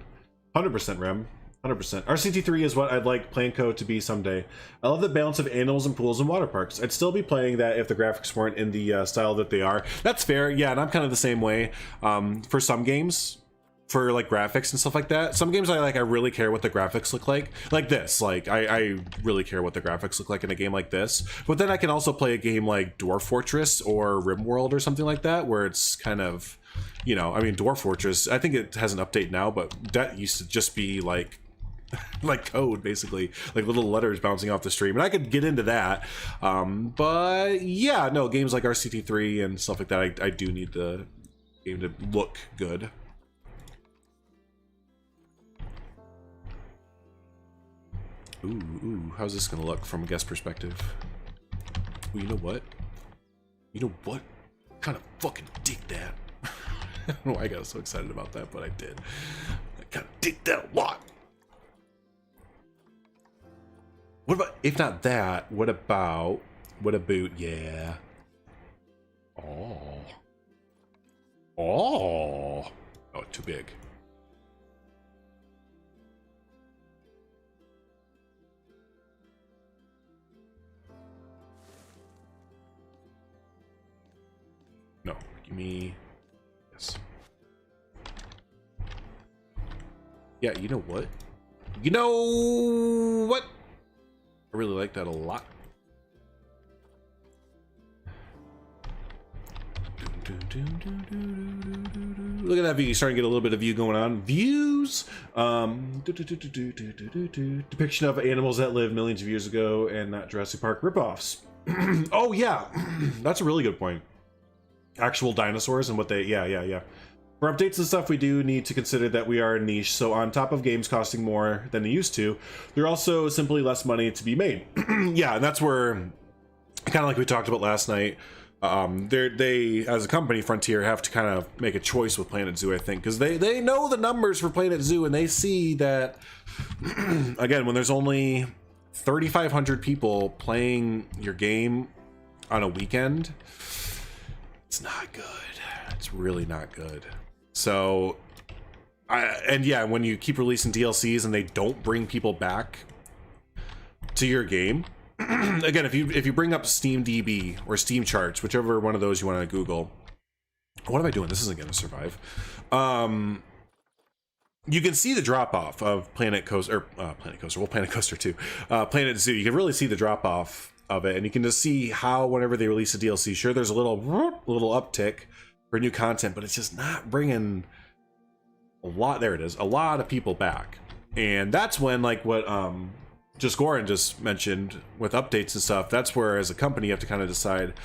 100% Rem. 100%. RCT3 is what I'd like Planco to be someday. I love the balance of animals and pools and water parks. I'd still be playing that if the graphics weren't in the style that they are. That's fair, yeah, and I'm kind of the same way. For some games, for like graphics and stuff like that, some games I really care what the graphics look like this. Like I really care what the graphics look like in a game like this. But then I can also play a game like Dwarf Fortress or RimWorld or something like that, where it's kind of, you know, I mean, Dwarf Fortress, I think it has an update now, but that used to just be like code, basically, like little letters bouncing off the stream, and I could get into that. But yeah, no, games like RCT3 and stuff like that, I do need the game to look good. Ooh, how's this gonna look from a guest perspective? Ooh, you know what? You know what? Kind of fucking dig that. I don't know why I got so excited about that, but I did. I kind of dig that a lot. What about, if not that, what about, yeah. Oh, too big. No, give me, yes. Yeah, you know what? You know what? I really like that a lot. Look at that view. You're starting to get a little bit of view going on. Views. Depiction of animals that lived millions of years ago and not Jurassic Park ripoffs. Oh yeah, that's a really good point. Actual dinosaurs and what they, yeah. For updates and stuff, we do need to consider that we are a niche, so on top of games costing more than they used to, there are also simply less money to be made. Yeah, and that's where, kind of like we talked about last night, they, as a company, Frontier, have to kind of make a choice with Planet Zoo, I think, because they know the numbers for Planet Zoo, and they see that, again, when there's only 3,500 people playing your game on a weekend, it's not good. It's really not good. So, and yeah, when you keep releasing DLCs and they don't bring people back to your game, again, if you bring up SteamDB or Steam Charts, whichever one of those you want to Google, what am I doing? This isn't going to survive. You can see the drop off of Planet Coaster, Planet Coaster 2, Planet Zoo. You can really see the drop off of it, and you can just see how whenever they release a DLC, sure, there's a little uptick for new content, but it's just not bringing a lot. There it is, a lot of people back, and that's when, like what just Goran just mentioned with updates and stuff, that's where as a company you have to kind of decide,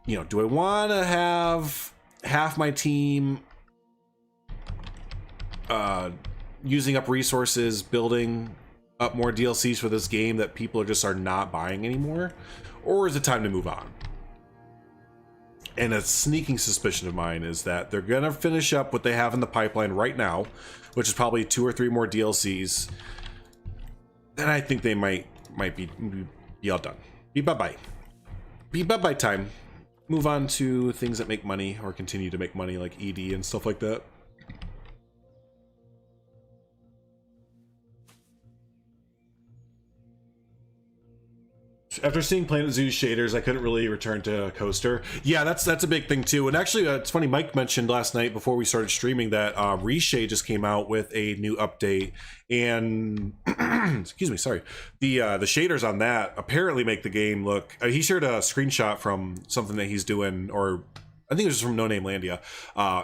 you know, do I want to have half my team using up resources building up more DLCs for this game that people are not buying anymore, or is it time to move on? And a sneaking suspicion of mine is that they're gonna finish up what they have in the pipeline right now, which is probably 2 or 3 more DLCs. And I think they might be all done. Be bye-bye time. Move on to things that make money or continue to make money, like ED and stuff like that. After seeing Planet Zoo's shaders, I couldn't really return to Coaster. Yeah, that's a big thing too. And actually, it's funny, Mike mentioned last night before we started streaming that Reshade just came out with a new update, and excuse me, sorry, the shaders on that apparently make the game look. He shared a screenshot from something that he's doing, or I think it was from No Name Landia.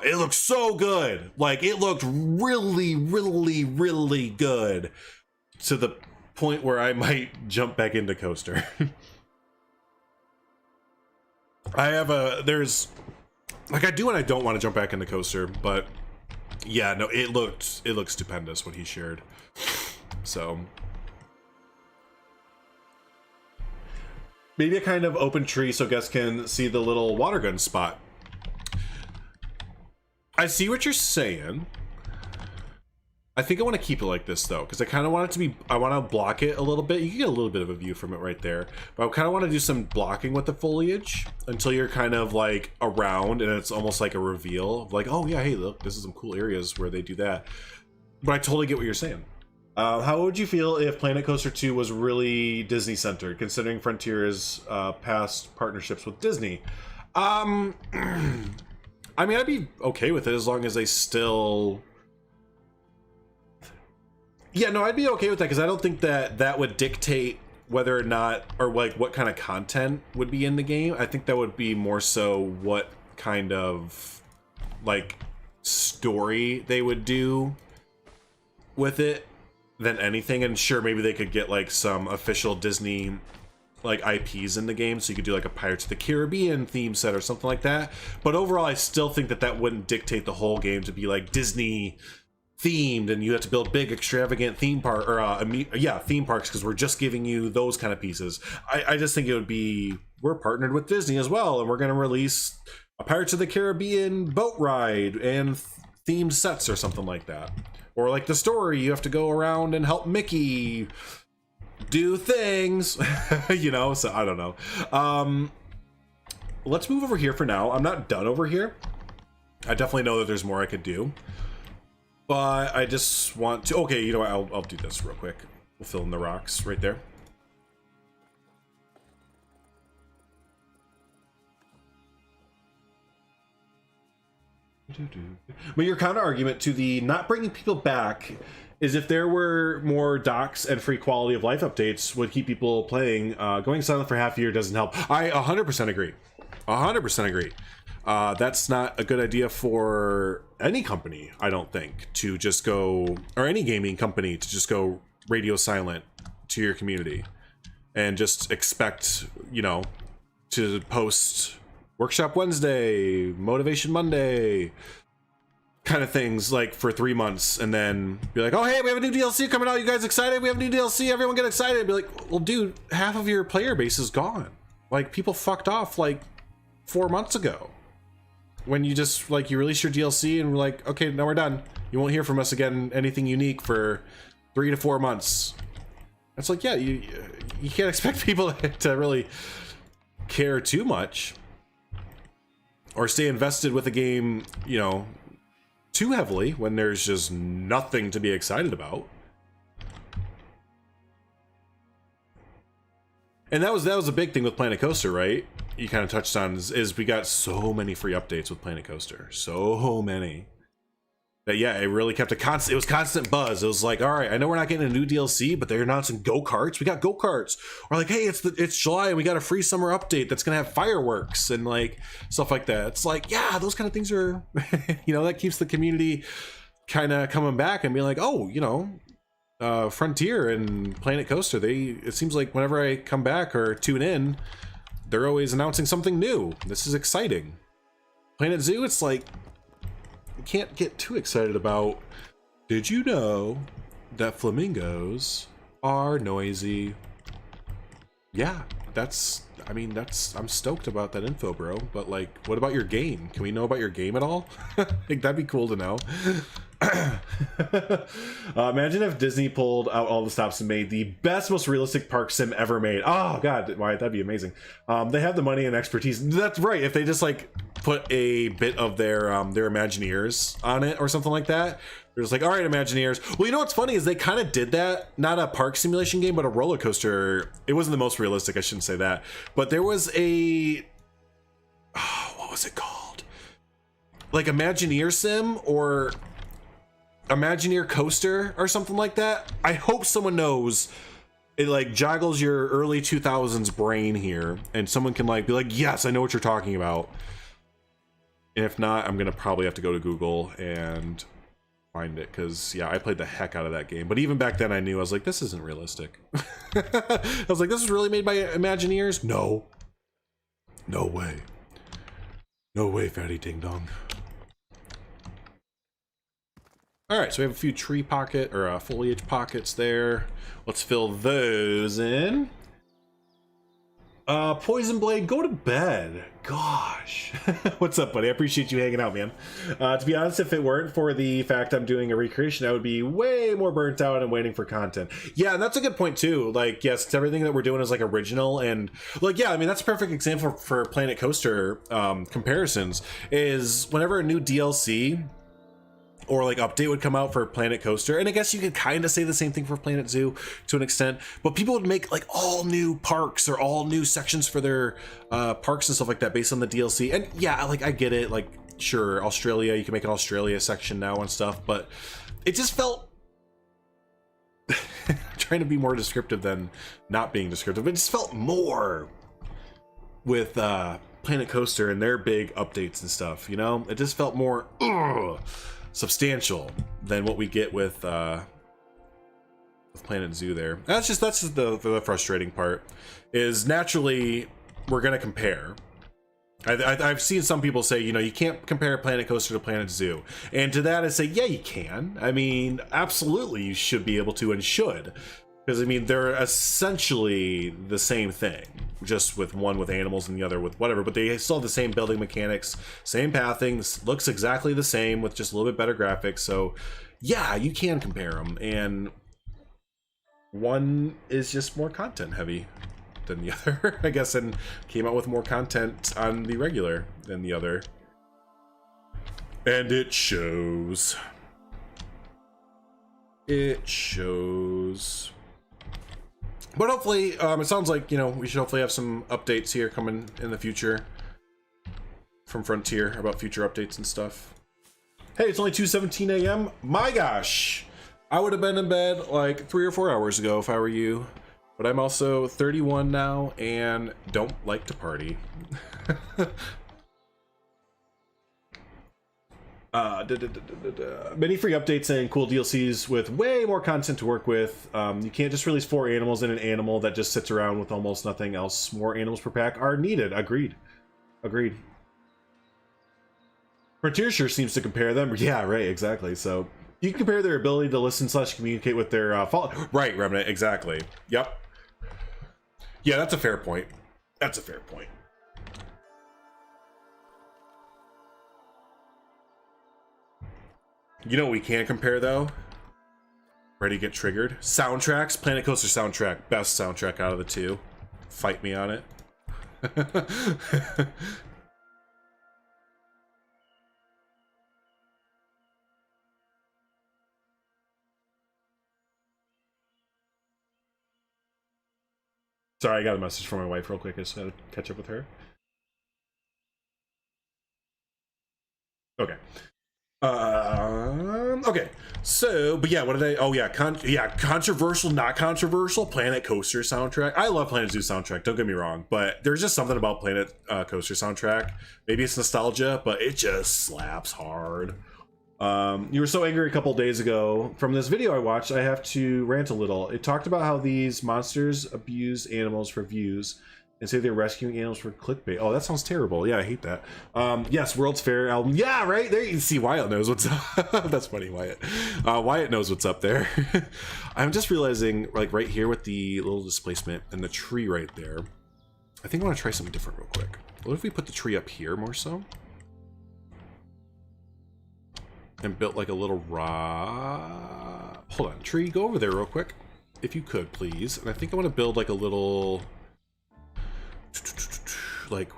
It looks so good. Like, it looked really, really, really good, to the point where I might jump back into Coaster. There's like, I do and I don't want to jump back into Coaster, but yeah, no, it looked stupendous what he shared. So maybe a kind of open tree so guests can see the little water gun spot. I see what you're saying. I think I want to keep it like this though, because I kind of want it to be, I want to block it a little bit. You can get a little bit of a view from it right there, but I kind of want to do some blocking with the foliage until you're kind of like around and it's almost like a reveal of like, oh yeah, hey, look, this is some cool areas where they do that. But I totally get what you're saying. How would you feel if Planet Coaster 2 was really Disney centered, considering Frontier's past partnerships with Disney? I mean, I'd be okay with it as long as they still... Yeah, no, I'd be okay with that, because I don't think that that would dictate whether or not, or like what kind of content would be in the game. I think that would be more so what kind of like story they would do with it than anything. And sure, maybe they could get like some official Disney like IPs in the game, so you could do like a Pirates of the Caribbean theme set or something like that. But overall, I still think that that wouldn't dictate the whole game to be like Disney themed and you have to build big extravagant theme park or theme parks, because we're just giving you those kind of pieces. I just think it would be, we're partnered with Disney as well, and we're going to release a Pirates of the Caribbean boat ride and themed sets or something like that. Or like the story, you have to go around and help Mickey do things. You know, so I don't know. Let's move over here for now. I'm not done over here. I definitely know that there's more I could do, but I just want to, okay, you know what, I'll do this real quick. We'll fill in the rocks right there. But your counter argument to the not bringing people back is if there were more docks and free quality of life updates would keep people playing. Going silent for half a year doesn't help. I 100% agree. 100% agree. That's not a good idea for any company, I don't think, to just go, or any gaming company to just go radio silent to your community and just expect, you know, to post Workshop Wednesday, Motivation Monday, kind of things like for 3 months, and then be like, oh hey, we have a new DLC coming out, you guys excited? We have a new DLC, everyone get excited. And be like, well dude, half of your player base is gone. Like, people fucked off like 4 months ago when you just like, you release your DLC and we're like, okay, now we're done. You won't hear from us again anything unique for 3 to 4 months. It's like, yeah, you can't expect people to really care too much or stay invested with a game, you know, too heavily when there's just nothing to be excited about. And that was a big thing with Planet Coaster, right? You kind of touched on is we got so many free updates with Planet Coaster, so many that, yeah, it really kept it was constant buzz. It was like, all right, I know we're not getting a new DLC, but they're announcing go-karts. We got go-karts. Or like, hey, it's July and we got a free summer update that's gonna have fireworks and like stuff like that. It's like, yeah, those kind of things are, you know, that keeps the community kind of coming back and being like, oh, you know, Frontier and Planet Coaster, it seems like whenever I come back or tune in, they're always announcing something new. This is exciting. Planet Zoo, it's like, you can't get too excited about, did you know that flamingos are noisy? Yeah, I'm stoked about that info, bro. But like, what about your game? Can we know about your game at all? I think that'd be cool to know. Imagine if Disney pulled out all the stops and made the best, most realistic park sim ever made. Oh god, why, that'd be amazing. They have the money and expertise. That's right. If they just like put a bit of their Imagineers on it or something like that, they're just like, all right, Imagineers. Well, you know what's funny is they kind of did that. Not a park simulation game, but a roller coaster. It wasn't the most realistic, I shouldn't say that, but there was a, oh, what was it called? Like Imagineer sim or Imagineer coaster or something like that. I hope someone knows. It like joggles your early 2000s brain here and someone can like be like, yes, I know what you're talking about. And if not, I'm gonna probably have to go to Google and find it, because yeah, I played the heck out of that game. But even back then I knew, I was like, this isn't realistic. I was like, this is really made by Imagineers? No way, no way, fatty ding dong. All right, so we have a few tree pocket or foliage pockets there. Let's fill those in. Poison Blade, go to bed. Gosh. What's up, buddy? I appreciate you hanging out, man. To be honest, if it weren't for the fact I'm doing a recreation, I would be way more burnt out and waiting for content. Yeah, and that's a good point too. Like, yes, everything that we're doing is like original, and like, yeah, I mean, that's a perfect example for Planet Coaster comparisons, is whenever a new DLC or like update would come out for Planet Coaster, and I guess you could kind of say the same thing for Planet Zoo to an extent, but people would make like all new parks or all new sections for their parks and stuff like that based on the DLC. And yeah, like I get it, like sure, Australia, you can make an Australia section now and stuff, but it just felt trying to be more descriptive than not being descriptive. It just felt more with Planet Coaster and their big updates and stuff, you know? It just felt more substantial than what we get with Planet Zoo there. That's just the frustrating part, is naturally we're gonna compare. I've seen some people say, you know, you can't compare Planet Coaster to Planet Zoo, and to that I say, yeah, you can. I mean, absolutely you should be able to, and should, because I mean they're essentially the same thing, just with one with animals and the other with whatever, but they still have the same building mechanics, same pathing, looks exactly the same with just a little bit better graphics. So yeah, you can compare them, and one is just more content heavy than the other, I guess, and came out with more content on the regular than the other, and it shows. It shows. But hopefully, it sounds like, you know, we should hopefully have some updates here coming in the future from Frontier about future updates and stuff. Hey, it's only 2:17 a.m. My gosh, I would have been in bed like 3 or 4 hours ago if I were you. But I'm also 31 now and don't like to party. Many free updates and cool DLCs with way more content to work with. You can't just release 4 animals and an animal that just sits around with almost nothing else. More animals per pack are needed. Agreed. Agreed. Frontier sure seems to compare them. Yeah, right, exactly. So you can compare their ability to listen / communicate with their right, Remnant, exactly. Yep. Yeah, that's a fair point. That's a fair point. You know what we can compare though? Ready to get triggered? Soundtracks. Planet Coaster soundtrack. Best soundtrack out of the 2. Fight me on it. Sorry, I got a message from my wife real quick. I just gotta catch up with her. Okay. Okay. So, but yeah, what did I? Oh yeah, controversial, not controversial. Planet Coaster soundtrack. I love Planet Zoo soundtrack. Don't get me wrong, but there's just something about Planet Coaster soundtrack. Maybe it's nostalgia, but it just slaps hard. You were so angry a couple days ago from this video I watched. I have to rant a little. It talked about how these monsters abuse animals for views and say they're rescuing animals for clickbait. Oh, that sounds terrible. Yeah, I hate that. Yes, World's Fair album. Yeah, right there. You see, Wyatt knows what's up. That's funny, Wyatt. Wyatt knows what's up there. I'm just realizing, like right here with the little displacement and the tree right there, I think I want to try something different real quick. What if we put the tree up here more so? And built like a little raw. Hold on, tree, go over there real quick, if you could, please. And I think I want to build like a little, like,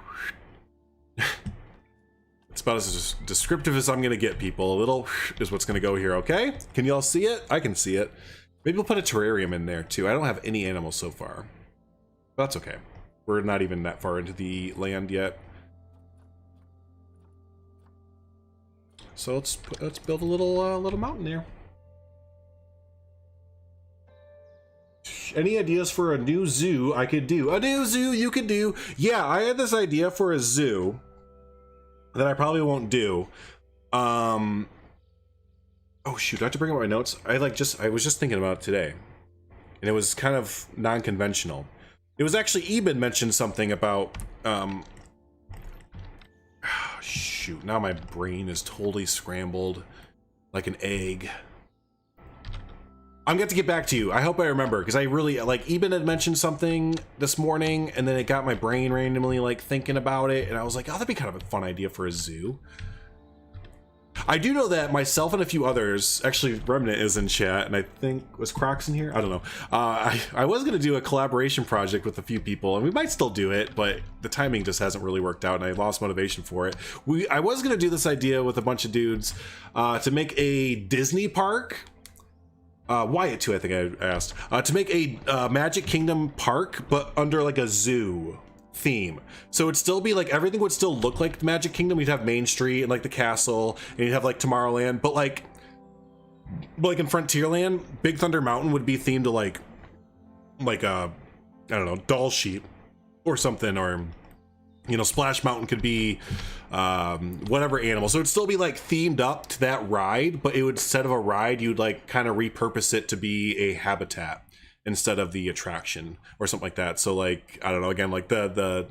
it's about as descriptive as I'm gonna get, people. A little is what's gonna go here. Okay, can y'all see it? I can see it. Maybe we'll put a terrarium in there too. I don't have any animals so far, but that's okay. We're not even that far into the land yet. So let's build a little mountain there. Any ideas for a new zoo I could do? A new zoo you could do? Yeah, I had this idea for a zoo that I probably won't do. Oh shoot, I have to bring up my notes. I was just thinking about it today, and it was kind of non-conventional. It was actually Eben mentioned something about shoot, now my brain is totally scrambled like an egg. I'm going to get back to you. I hope I remember, because I really, like, Eben had mentioned something this morning, and then it got my brain randomly, like, thinking about it, and I was like, oh, that'd be kind of a fun idea for a zoo. I do know that myself and a few others, actually Remnant is in chat, and I think, was Crocs in here? I don't know. I was going to do a collaboration project with a few people, and we might still do it, but the timing just hasn't really worked out, and I lost motivation for it. I was going to do this idea with a bunch of dudes to make a Disney park. Wyatt too, I think I asked, to make a Magic Kingdom park, but under like a zoo theme. So it'd still be like, everything would still look like the Magic Kingdom. You'd have Main Street and like the castle, and you'd have like Tomorrowland, but like in Frontierland, Big Thunder Mountain would be themed to like I don't know, doll sheep or something, or you know, Splash Mountain could be whatever animal. So it'd still be like themed up to that ride, but it would, instead of a ride, you'd like kind of repurpose it to be a habitat instead of the attraction or something like that. So like, I don't know, again, like the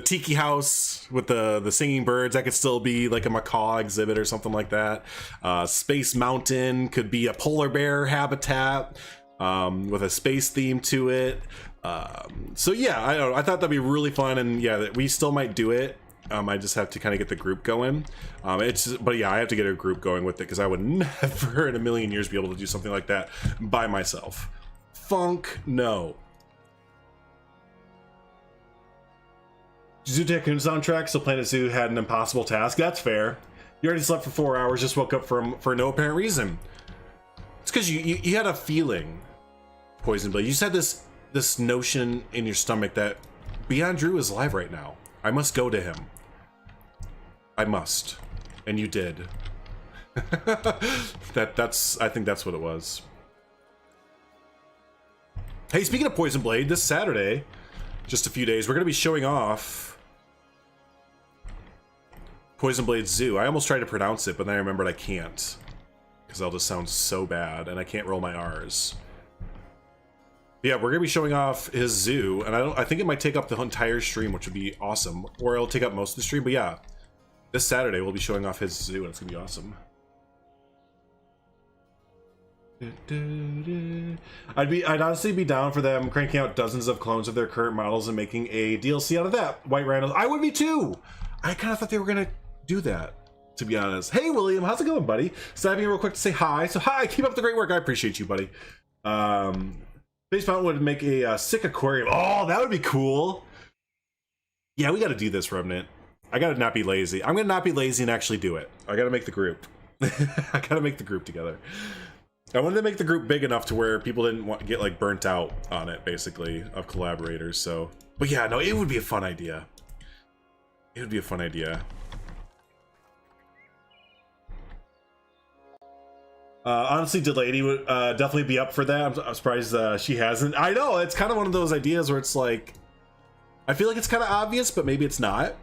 tiki house with the singing birds, that could still be like a macaw exhibit or something like that. Space Mountain could be a polar bear habitat with a space theme to it. So yeah, I don't know, I thought that'd be really fun, and yeah, we still might do it. I just have to kind of get the group going. But yeah, I have to get a group going with it, because I would never in a million years be able to do something like that by myself. Funk, no. Zoo Tycoon soundtrack, so Planet Zoo had an impossible task. That's fair. You already slept for 4 hours, just woke up for no apparent reason. It's because you had a feeling, Poison Blade. You just had this notion in your stomach that Beyond Drew is live right now. I must go to him. I must. And you did. I think that's what it was. Hey, speaking of Poison Blade, this Saturday, just a few days, we're going to be showing off Poison Blade Zoo. I almost tried to pronounce it, but then I remembered I can't, because that'll just sound so bad, and I can't roll my R's. Yeah, we're gonna be showing off his zoo, and I think it might take up the entire stream, which would be awesome, or it'll take up most of the stream. But yeah, this Saturday we'll be showing off his zoo, and it's gonna be awesome. I'd honestly be down for them cranking out dozens of clones of their current models and making a DLC out of that. White Rhinos, I would be too. I kind of thought they were gonna do that, to be honest. Hey William, how's it going, buddy? Snapping real quick to say hi. So hi, keep up the great work. I appreciate you, buddy. Space Mountain would make a sick aquarium. Oh, that would be cool. Yeah, we got to do this, Remnant. I got to not be lazy. I'm gonna not be lazy and actually do it. I got to make the group. I got to make the group together. I wanted to make the group big enough to where people didn't want to get like burnt out on it, basically, of collaborators. So, but yeah, no, it would be a fun idea. It would be a fun idea. Honestly, Delady would definitely be up for that. I'm surprised she hasn't. I know, it's kind of one of those ideas where it's like, I feel like it's kind of obvious, but maybe it's not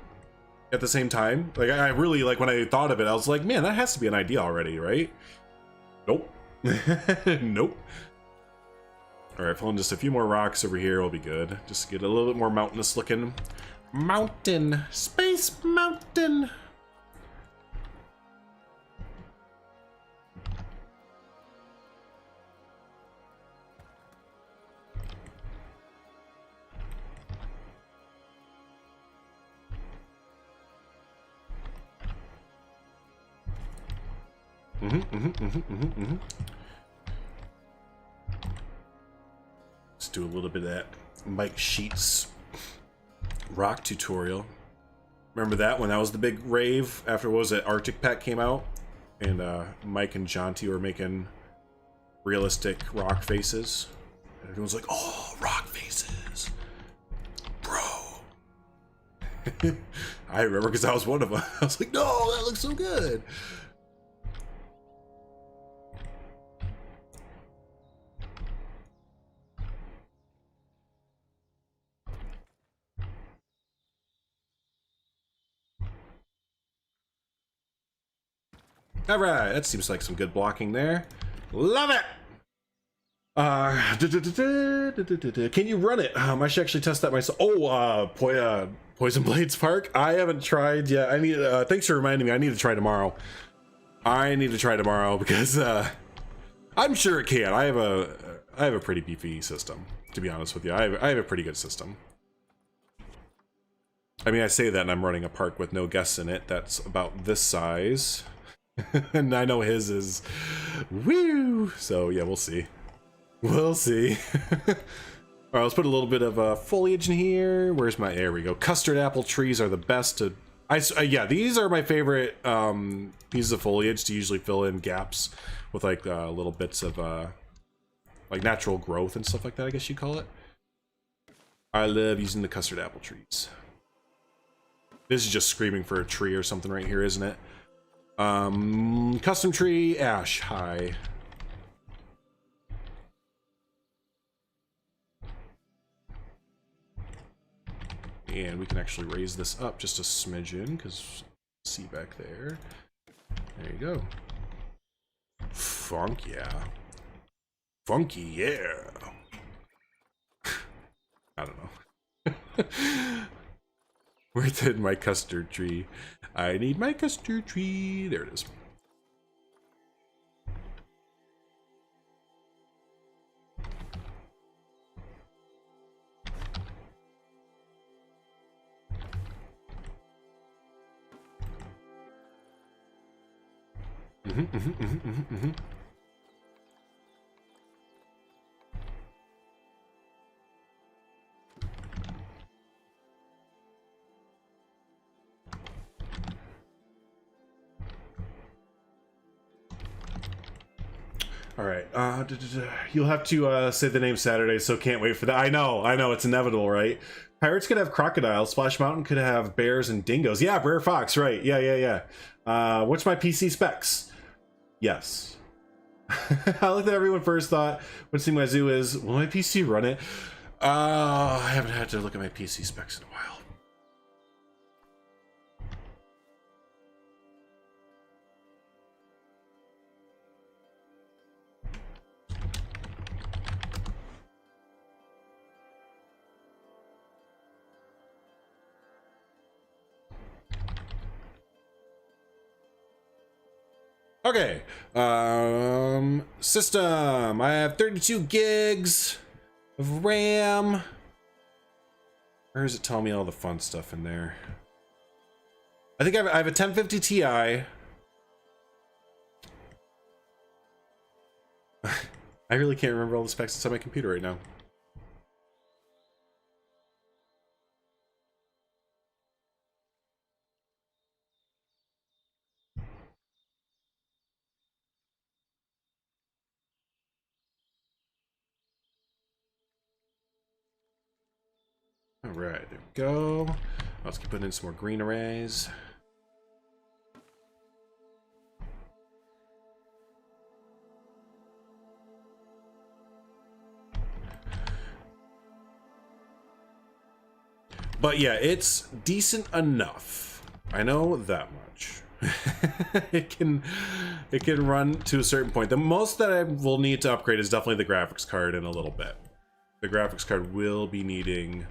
at the same time. Like, I really, like, when I thought of it, I was like, man, that has to be an idea already, right? Nope. Nope. Alright, pulling just a few more rocks over here will be good. Just get a little bit more mountainous looking. Mountain. Space Mountain. Let's do a little bit of that Mike Sheets rock tutorial. Remember that when that was the big rave after, what was it, Arctic Pack came out, and Mike and Jonty were making realistic rock faces. And everyone's like, "Oh, rock faces, bro." I remember because I was one of them. I was like, "No, that looks so good." All right, that seems like some good blocking there. Love it. Can you run it? I should actually test that myself. Oh, Poison Blades Park. I haven't tried yet. I need. Thanks for reminding me. I need to try tomorrow. I need to try tomorrow because I'm sure it can. I have a pretty beefy system, to be honest with you. I have a pretty good system. I mean, I say that and I'm running a park with no guests in it. That's about this size. And I know his is woo. So yeah, we'll see. We'll see. All right, let's put a little bit of foliage in here. Where's my, there we go. Custard apple trees are the best to, yeah, these are my favorite pieces of foliage to usually fill in gaps with like little bits of like natural growth and stuff like that, I guess you call it. I love using the custard apple trees. This is just screaming for a tree or something right here, isn't it? Custom tree, ash, high. And we can actually raise this up just a smidgen, because see back there. There you go. Funk, yeah. Funky, yeah. I don't know. Where did my custard tree? I need my custard tree. There it is. All right, you'll have to say the name Saturday, so can't wait for that. I know, it's inevitable, right? Pirates could have crocodiles, Splash Mountain could have bears and dingoes. Yeah, Brer Fox, right, yeah. What's my PC specs? Yes. I like that everyone first thought when seeing my zoo is, will my PC run it? I haven't had to look at my PC specs in a while. Okay, system. I have 32 gigs of RAM. Where is it telling me all the fun stuff in there? I think I have a 1050 Ti. I really can't remember all the specs inside my computer right now. All right, there we go. Let's keep putting in some more green arrays. But yeah, it's decent enough. I know that much. it can run to a certain point. The most that I will need to upgrade is definitely the graphics card in a little bit. The graphics card will be needing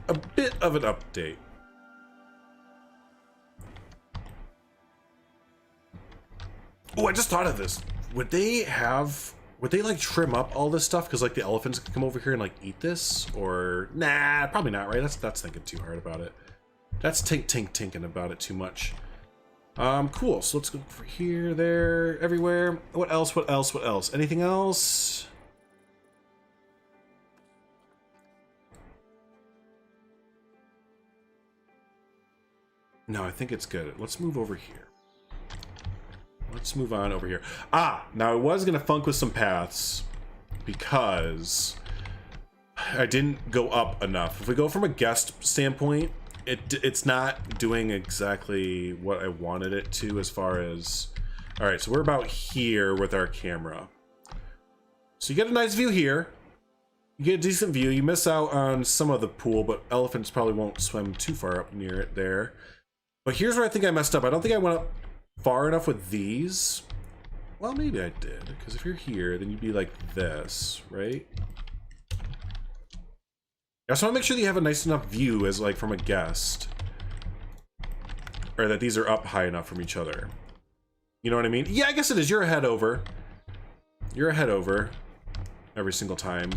a bit of an update. Oh, I just thought of this. Would they like trim up all this stuff because like the elephants could come over here and like eat this? Or nah, probably not, right? That's thinking too hard about it. That's tinking about it too much. Cool. So let's go over here, there, everywhere. What else? Anything else? No, I think it's good. Let's move over here. Let's move on over here. Ah, now I was gonna funk with some paths because I didn't go up enough. If we go from a guest standpoint, it's not doing exactly what I wanted it to as far as... All right, so we're about here with our camera. So you get a nice view here. You get a decent view. You miss out on some of the pool, but elephants probably won't swim too far up near it there. But here's where I think I messed up. I don't think I went up far enough with these. Well, maybe I did, because if you're here, then you'd be like this, right? I just want to make sure that you have a nice enough view as like from a guest, or that these are up high enough from each other. You know what I mean? Yeah, I guess it is. You're a head over. You're a head over every single time.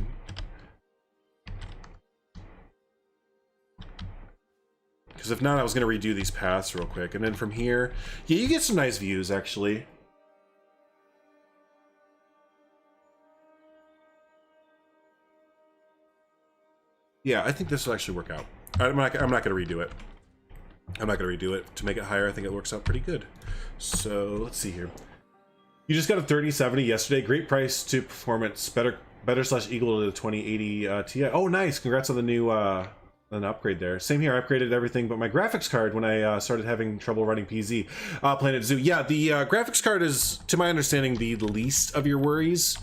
Because if not, I was going to redo these paths real quick. And then from here, yeah, you get some nice views, actually. Yeah, I think this will actually work out. I'm not going to redo it. I'm not going to redo it to make it higher. I think it works out pretty good. So let's see here. You just got a 3070 yesterday. Great price to performance. Better / equal to the 2080 Ti. Oh, nice. Congrats on the new an upgrade there. Same here. I upgraded everything but my graphics card when I started having trouble running PZ. Planet Zoo. Yeah, the graphics card is, to my understanding, the least of your worries.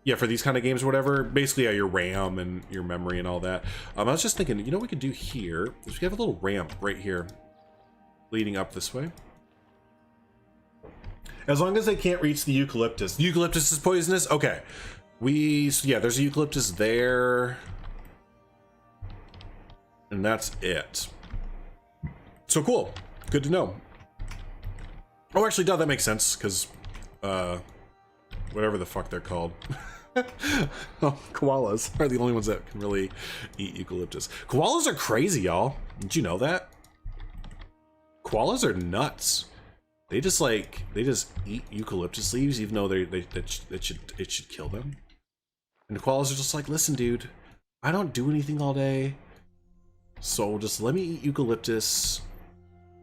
Yeah, for these kind of games or whatever, basically, yeah, your RAM and your memory and all that. I was just thinking, you know what we could do here is we have a little ramp right here leading up this way. As long as they can't reach the eucalyptus. The eucalyptus is poisonous? Okay. Yeah, there's a eucalyptus there. And that's it. So cool. Good to know. Oh, actually, no, that makes sense, because, whatever the fuck they're called. Oh, koalas are the only ones that can really eat eucalyptus. Koalas are crazy, y'all. Did you know that? Koalas are nuts. They just eat eucalyptus leaves, even though it should kill them. And the koalas are just like, listen, dude, I don't do anything all day, so just let me eat eucalyptus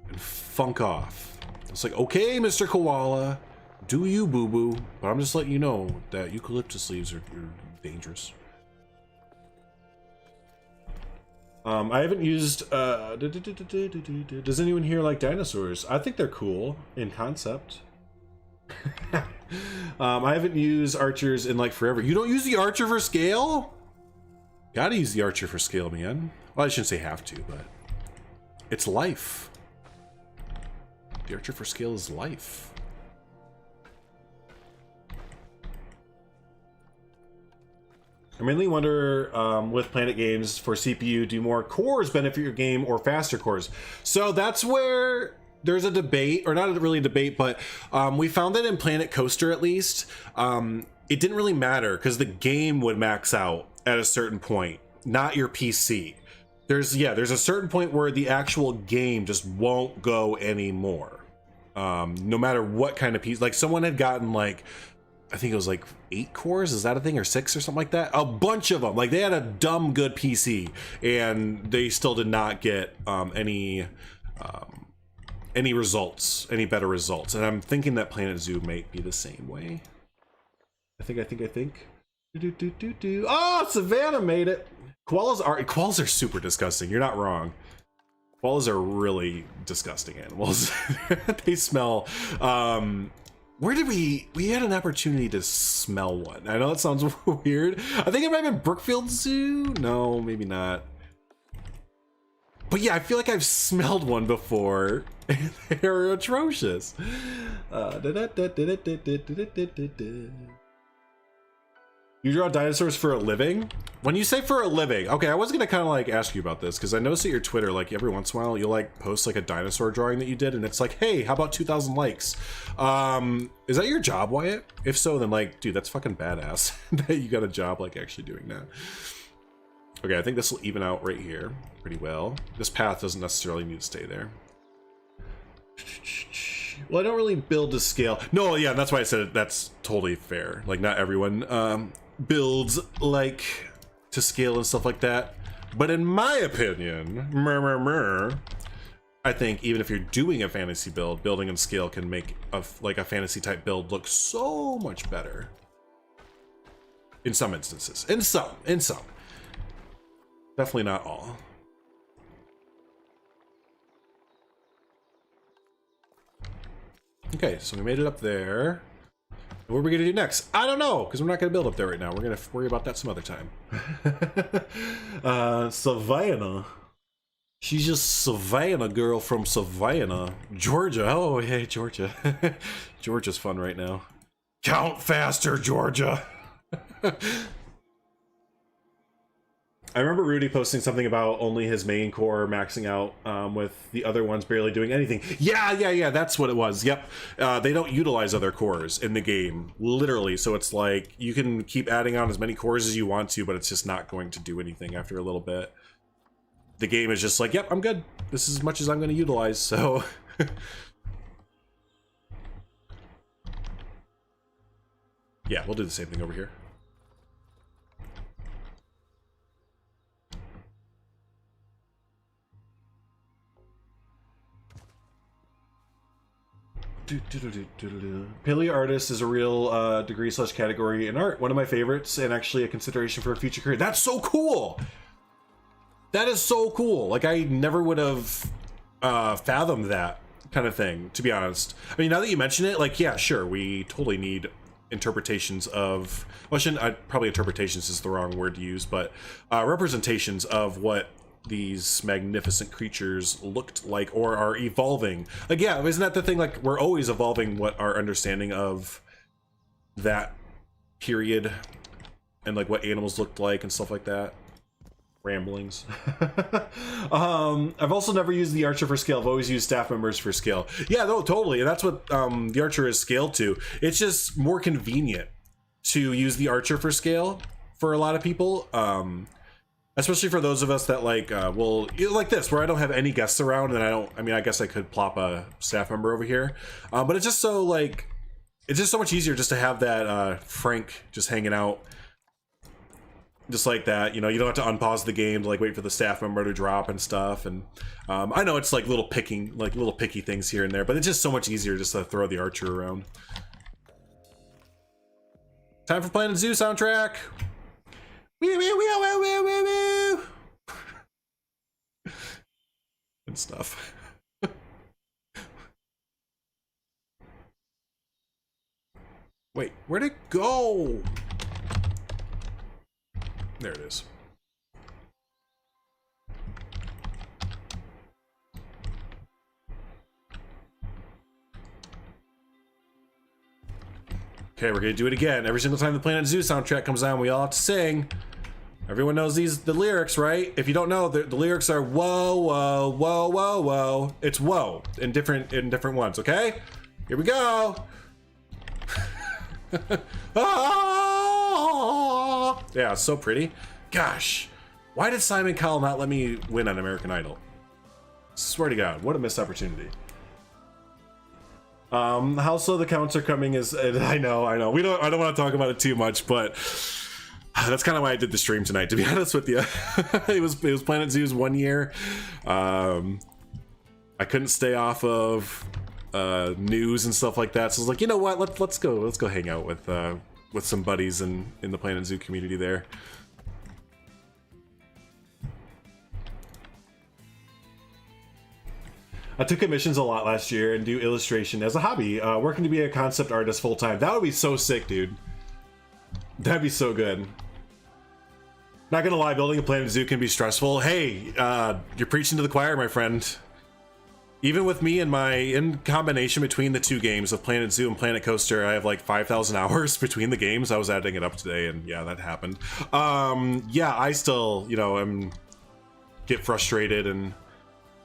and funk off. It's like, okay, Mr. Koala. Do you, boo-boo? But I'm just letting you know that eucalyptus leaves are dangerous. I haven't used, does anyone here like dinosaurs? I think they're cool in concept. I haven't used archers in like forever. You don't use the archer for scale? Gotta use the archer for scale, man. Well, I shouldn't say have to, but it's life. The archer for scale is life. I mainly wonder with Planet Games for CPU, do more cores benefit your game or faster cores? So that's where there's a debate, or not really a debate, but we found that in Planet Coaster at least, it didn't really matter because the game would max out at a certain point, not your PC. There's a certain point where the actual game just won't go anymore. No matter what kind of piece, like someone had gotten like, I think it was like 8 cores, is that a thing, or 6 or something like that? A bunch of them. Like they had a dumb good PC and they still did not get any results, any better results. And I'm thinking that Planet Zoo might be the same way. I think. Oh, Savanna made it. Koalas are super disgusting. You're not wrong. Koalas are really disgusting animals. They smell. We had an opportunity to smell one. I know that sounds weird. I think it might have been Brookfield Zoo. No, maybe not. But yeah, I feel like I've smelled one before. They're atrocious. You draw dinosaurs for a living? When you say for a living, okay, I was gonna kind of like ask you about this because I noticed that your Twitter, like every once in a while, you'll like post like a dinosaur drawing that you did, and it's like, hey, how about 2,000 likes? Is that your job, Wyatt? If so, then like, dude, that's fucking badass that you got a job like actually doing that. Okay, I think this will even out right here pretty well. This path doesn't necessarily need to stay there. Well, I don't really build to scale. No, yeah, that's why I said it. That's totally fair. Like, not everyone builds like to scale and stuff like that. But in my opinion, I think even if you're doing a fantasy build, building in scale can make a fantasy type build look so much better. In some instances. In some. Definitely not all. Okay, so we made it up there. What are we gonna do next? I don't know, because we're not gonna build up there right now. We're gonna worry about that some other time. Savanna. She's just Savanna girl from Savanna, Georgia. Oh, hey, Georgia. Georgia's fun right now. Count faster, Georgia. I remember Rudy posting something about only his main core maxing out, with the other ones barely doing anything. Yeah, that's what it was. Yep. They don't utilize other cores in the game, literally. So it's like you can keep adding on as many cores as you want to, but it's just not going to do anything after a little bit. The game is just like, yep, I'm good. This is as much as I'm going to utilize, so... Yeah, we'll do the same thing over here. Paleo artist is a real degree / category in art. One of my favorites, and actually a consideration for a future career. That's so cool! That is so cool. Like, I never would have fathomed that kind of thing, to be honest. I mean, now that you mention it, like, yeah, sure, we totally need interpretations of... Well, probably interpretations is the wrong word to use, but representations of what these magnificent creatures looked like or are evolving. Like, yeah, isn't that the thing? Like, we're always evolving what our understanding of that period and like what animals looked like and stuff like that. Ramblings. I've also never used the archer for scale. I've always used staff members for scale. Yeah, no, totally. And that's what the archer is scaled to. It's just more convenient to use the archer for scale for a lot of people. Especially for those of us that like, well, like this, where I don't have any guests around, and I guess I could plop a staff member over here, but it's just so like, it's just so much easier just to have that Frank just hanging out, just like that. You know, you don't have to unpause the game to like wait for the staff member to drop and stuff. And I know it's like little picky things here and there, but it's just so much easier just to throw the archer around. Time for Planet Zoo soundtrack. Wee, wee, wee, wee, wee, wee, wee. And stuff. Wait, where'd it go? There it is. Okay, we're gonna do it again. Every single time the Planet Zoo soundtrack comes on, we all have to sing. Everyone knows the lyrics, right? If you don't know, the lyrics are whoa, whoa, whoa, whoa, whoa. It's whoa in different ones, okay? Here we go. Ah! Yeah, it's so pretty. Gosh, why did Simon Cowell not let me win on American Idol? Swear to God, what a missed opportunity. How slow the counts are coming is, I know. I don't want to talk about it too much, but that's kind of why I did the stream tonight, to be honest with you. it was Planet Zoo's 1 year. I couldn't stay off of news and stuff like that, so I was like, you know what, let's go hang out with some buddies in the Planet Zoo community there. I took commissions a lot last year and do illustration as a hobby, working to be a concept artist full-time. That would be so sick, dude. That'd be so good. Not gonna lie, building a Planet Zoo can be stressful. Hey, you're preaching to the choir, my friend. Even with me and in combination between the two games of Planet Zoo and Planet Coaster, I have like 5,000 hours between the games. I was adding it up today, and yeah, that happened. Yeah, I still, get frustrated and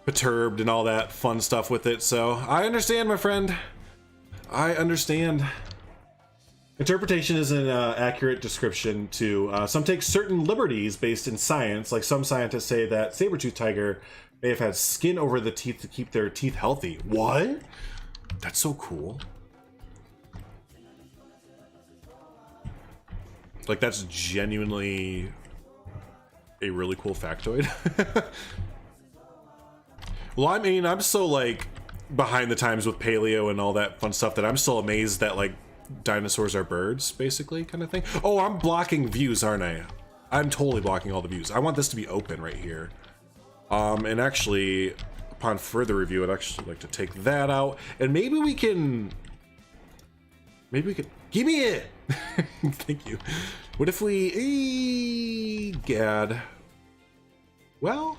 perturbed and all that fun stuff with it, so I understand, my friend. I understand. Interpretation is an accurate description to some take certain liberties based in science. Like some scientists say that saber-toothed tiger may have had skin over the teeth to keep their teeth healthy. What? That's so cool. Like, that's genuinely a really cool factoid. Well, I mean, I'm so like behind the times with paleo and all that fun stuff that I'm still amazed that like dinosaurs are birds, basically, kind of thing. Oh, I'm blocking views, aren't I? I'm totally blocking all the views. I want this to be open right here. And actually, upon further review, I'd actually like to take that out, and maybe we can give me it. Thank you. What if we gad? Well,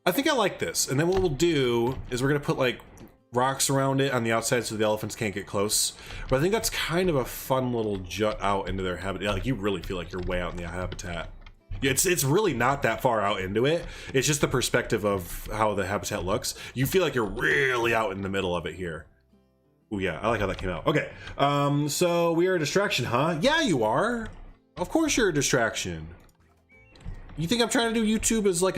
I think I like this. And then what we'll do is we're gonna put like rocks around it on the outside so the elephants can't get close. But I think that's kind of a fun little jut out into their habitat. Like you really feel like you're way out in the habitat. It's really not that far out into it. It's just the perspective of how the habitat looks. You feel like you're really out in the middle of it here. Oh yeah, I like how that came out. Okay, so we are a distraction, huh? Yeah, you are. Of course you're a distraction. You think I'm trying to do YouTube as like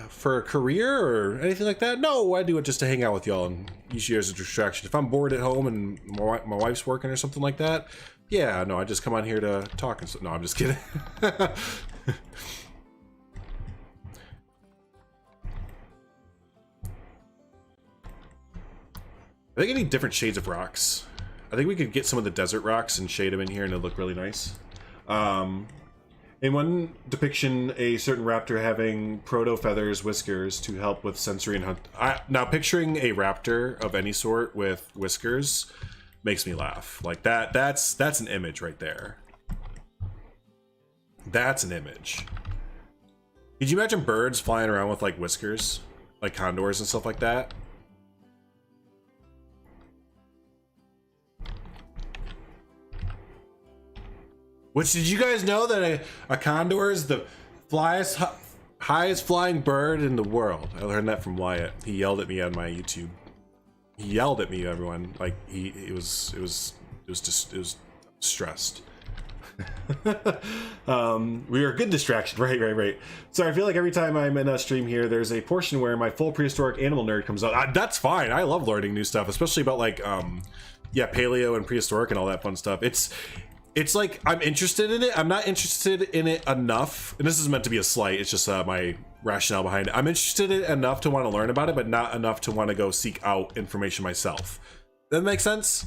for a career or anything like that? No, I do it just to hang out with y'all and use you as a distraction. If I'm bored at home and my wife's working or something like that, yeah, no, I just come on here to talk and so. No, I'm just kidding. I think I need different shades of rocks. I think we could get some of the desert rocks and shade them in here and it'll look really nice. In one depiction, a certain raptor having proto feathers, whiskers to help with sensory and hunt. Now, picturing a raptor of any sort with whiskers makes me laugh. Like that's an image right there. That's an image. Could you imagine birds flying around with like whiskers, like condors and stuff like that? Which, did you guys know that a condor is the highest flying bird in the world? I learned that from Wyatt. He yelled at me on my YouTube. He yelled at me, everyone. Like it was stressed. We are a good distraction. Right. So I feel like every time I'm in a stream here, there's a portion where my full prehistoric animal nerd comes out. That's fine. I love learning new stuff, especially about like yeah, paleo and prehistoric and all that fun stuff. It's like I'm interested in it. I'm not interested in it enough, and this is meant to be a slight. It's just my rationale behind it. I'm interested in it enough to want to learn about it, but not enough to want to go seek out information myself. That makes sense.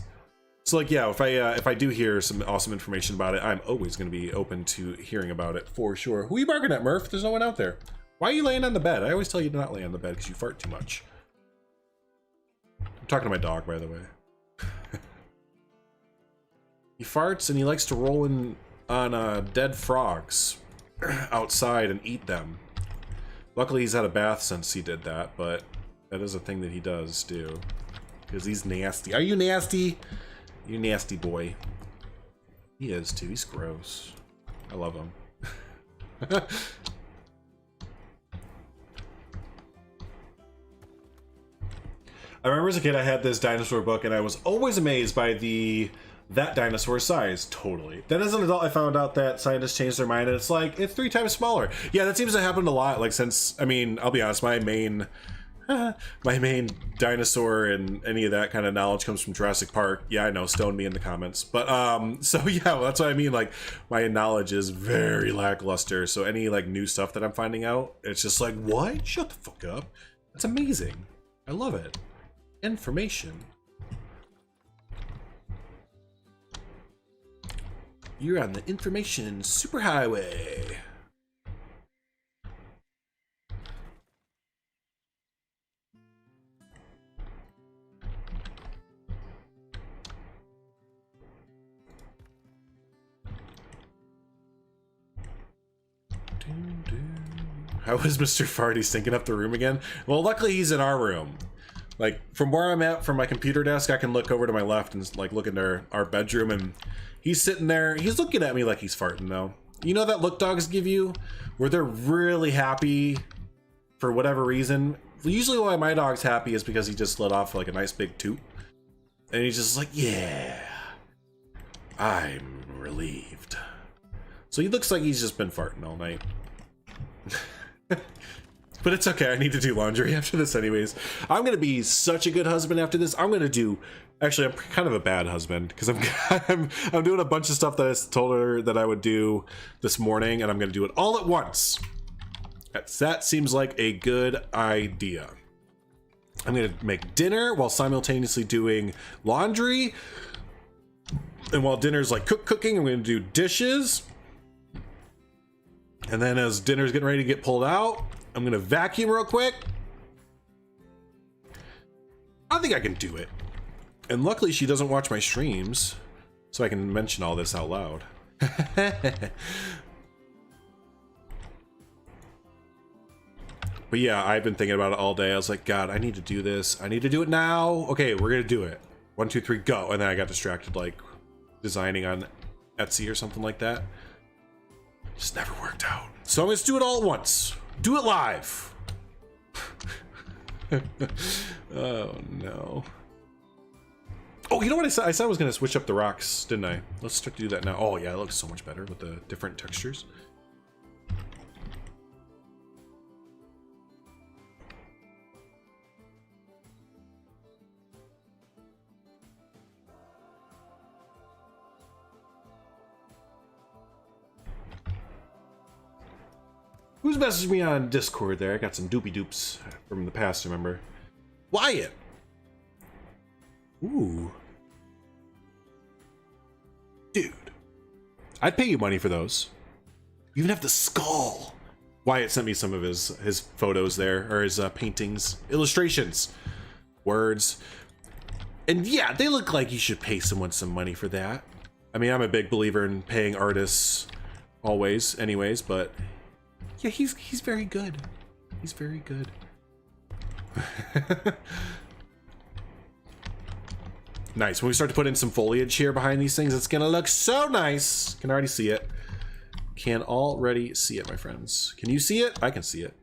So like, yeah, if I do hear some awesome information about it, I'm always going to be open to hearing about it for sure. Who are you barking at, Murph? There's no one out there. Why are you laying on the bed? I always tell you to not lay on the bed because you fart too much. I'm talking to my dog, by the way. He farts and he likes to roll in on dead frogs outside and eat them. Luckily, he's had a bath since he did that, but that is a thing that he does do. Because he's nasty. Are you nasty? You nasty boy. He is too. He's gross. I love him. I remember as a kid I had this dinosaur book and I was always amazed by that dinosaur size. Totally. Then as an adult I found out that scientists changed their mind and it's like it's 3 times smaller. Yeah, that seems to happen a lot. Like since, I mean, I'll be honest, my main dinosaur and any of that kind of knowledge comes from Jurassic Park. Yeah, I know, stone me in the comments. But so yeah, well, that's what I mean. Like my knowledge is very lackluster. So any like new stuff that I'm finding out, it's just like, what? Shut the fuck up. That's amazing. I love it. Information. You're on the information superhighway. How is Mr. Farty stinking up the room again? Well, luckily he's in our room. Like, from where I'm at, from my computer desk, I can look over to my left and like look into our bedroom, and he's sitting there. He's looking at me like he's farting though. You know that look dogs give you, where they're really happy for whatever reason. Usually why my dog's happy is because he just let off like a nice big toot, and he's just like, yeah, I'm relieved. So he looks like he's just been farting all night. But it's okay, I need to do laundry after this anyways. I'm gonna be such a good husband after this. I'm gonna do, actually I'm kind of a bad husband because I'm doing a bunch of stuff that I told her that I would do this morning, and I'm gonna do it all at once. That seems like a good idea. I'm gonna make dinner while simultaneously doing laundry, and while dinner's like cooking, I'm gonna do dishes. And then as dinner's getting ready to get pulled out, I'm gonna vacuum real quick. I think I can do it. And luckily she doesn't watch my streams, so I can mention all this out loud. But yeah, I've been thinking about it all day. I was like, God, I need to do this. I need to do it now. Okay, we're gonna do it. 1, 2, 3, go. And then I got distracted, like designing on Etsy or something like that. Just never worked out. So I'm gonna do it all at once. Do it live. Oh no. Oh, you know what I said? I said I was gonna switch up the rocks, didn't I? Let's start to do that now. Oh yeah, it looks so much better with the different textures. Who's messaged me on Discord there? I got some doopy doops from the past, remember? Wyatt! Ooh. Dude. I'd pay you money for those. You even have the skull. Wyatt sent me some of his photos there, or his paintings, illustrations, words. And yeah, they look like you should pay someone some money for that. I mean, I'm a big believer in paying artists always, anyways, but yeah, he's very good. He's very good. Nice. When we start to put in some foliage here behind these things, it's gonna look so nice. Can already see it. Can already see it, my friends. Can you see it? I can see it.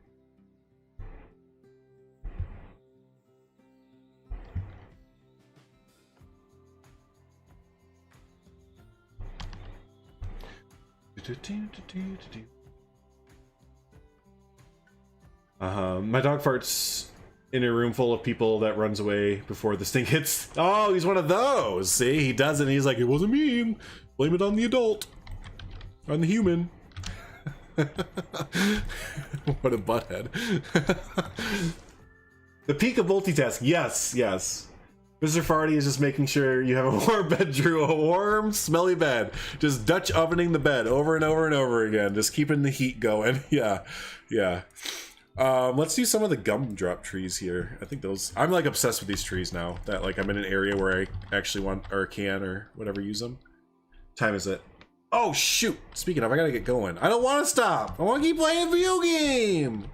My dog farts in a room full of people that runs away before this thing hits. Oh, he's one of those. See, he does it and he's like, it wasn't me. Blame it on the adult. On the human. What a butthead. The peak of multitasking. Yes, yes. Mr. Farty is just making sure you have a warm bed, Drew. A warm, smelly bed. Just Dutch ovening the bed over and over and over again. Just keeping the heat going. Yeah, yeah. Let's do some of the gumdrop trees here. I think those... I'm like obsessed with these trees now. That like I'm in an area where I actually want, or can, or whatever, use them. Time is it? Oh shoot! Speaking of, I gotta get going. I don't want to stop. I want to keep playing a video game.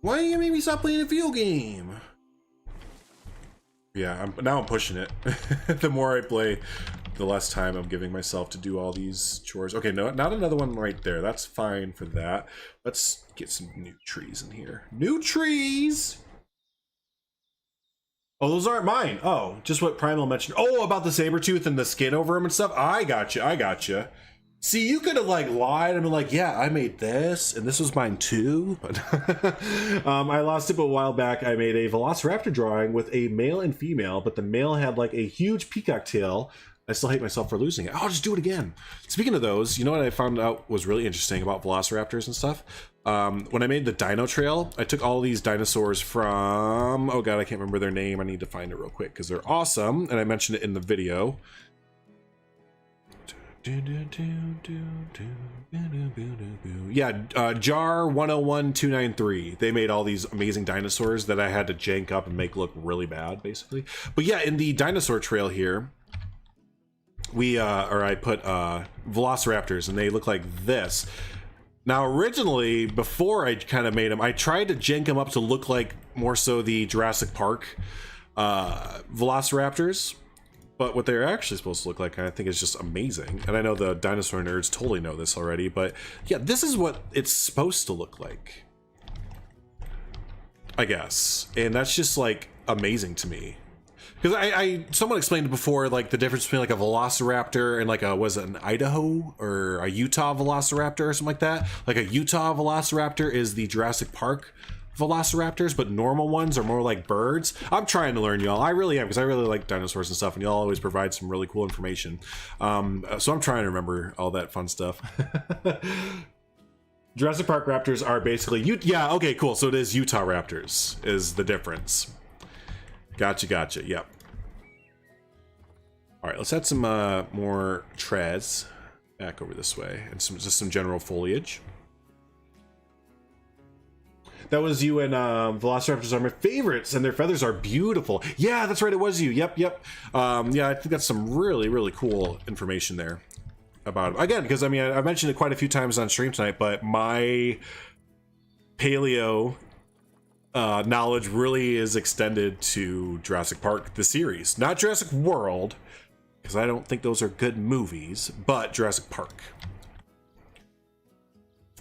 Why are you gonna make me stop playing a video game? Yeah, now I'm pushing it. The more I play, the less time I'm giving myself to do all these chores. Okay, no, not another one right there. That's fine for that. Let's get some new trees in here. New trees! Oh, those aren't mine. Oh, just what Primal mentioned. Oh, about the saber tooth and the skin over him and stuff. I gotcha, I gotcha. See, you could have like lied and been like, yeah, I made this and this was mine too. But I lost it, but a while back I made a velociraptor drawing with a male and female, but the male had like a huge peacock tail. I still hate myself for losing it. I'll just do it again. Speaking of those, you know what I found out was really interesting about velociraptors and stuff? When I made the dino trail, I took all these dinosaurs from, oh god, I can't remember their name. I need to find it real quick because they're awesome. And I mentioned it in the video. Yeah, Jar 101293. They made all these amazing dinosaurs that I had to jank up and make look really bad, basically. But yeah, in the dinosaur trail here, I put velociraptors, and they look like this. Now, originally, before I kind of made them, I tried to jank them up to look like more so the Jurassic Park velociraptors. But what they're actually supposed to look like, I think, is just amazing. And I know the dinosaur nerds totally know this already, but yeah, this is what it's supposed to look like, I guess. And that's just like amazing to me. Because someone explained before, like the difference between like a velociraptor and like was it an Idaho or a Utah velociraptor or something like that? Like a Utah velociraptor is the Jurassic Park velociraptors, but normal ones are more like birds. I'm trying to learn, y'all. I really am, because I really like dinosaurs and stuff, and y'all always provide some really cool information. So I'm trying to remember all that fun stuff. Jurassic Park raptors are basically yeah, okay, cool. So it is Utah raptors is the difference. Gotcha. Yep. All right, let's add some more trees back over this way, and just some general foliage. that was you. And velociraptors are my favorites, and their feathers are beautiful. Yeah, that's right. It was you. Yep. Yeah, I think that's some really, really cool information there about them. Again, because I mean, I mentioned it quite a few times on stream tonight, but my paleo knowledge really is extended to Jurassic Park, the series, not Jurassic World, because I don't think those are good movies, but Jurassic Park.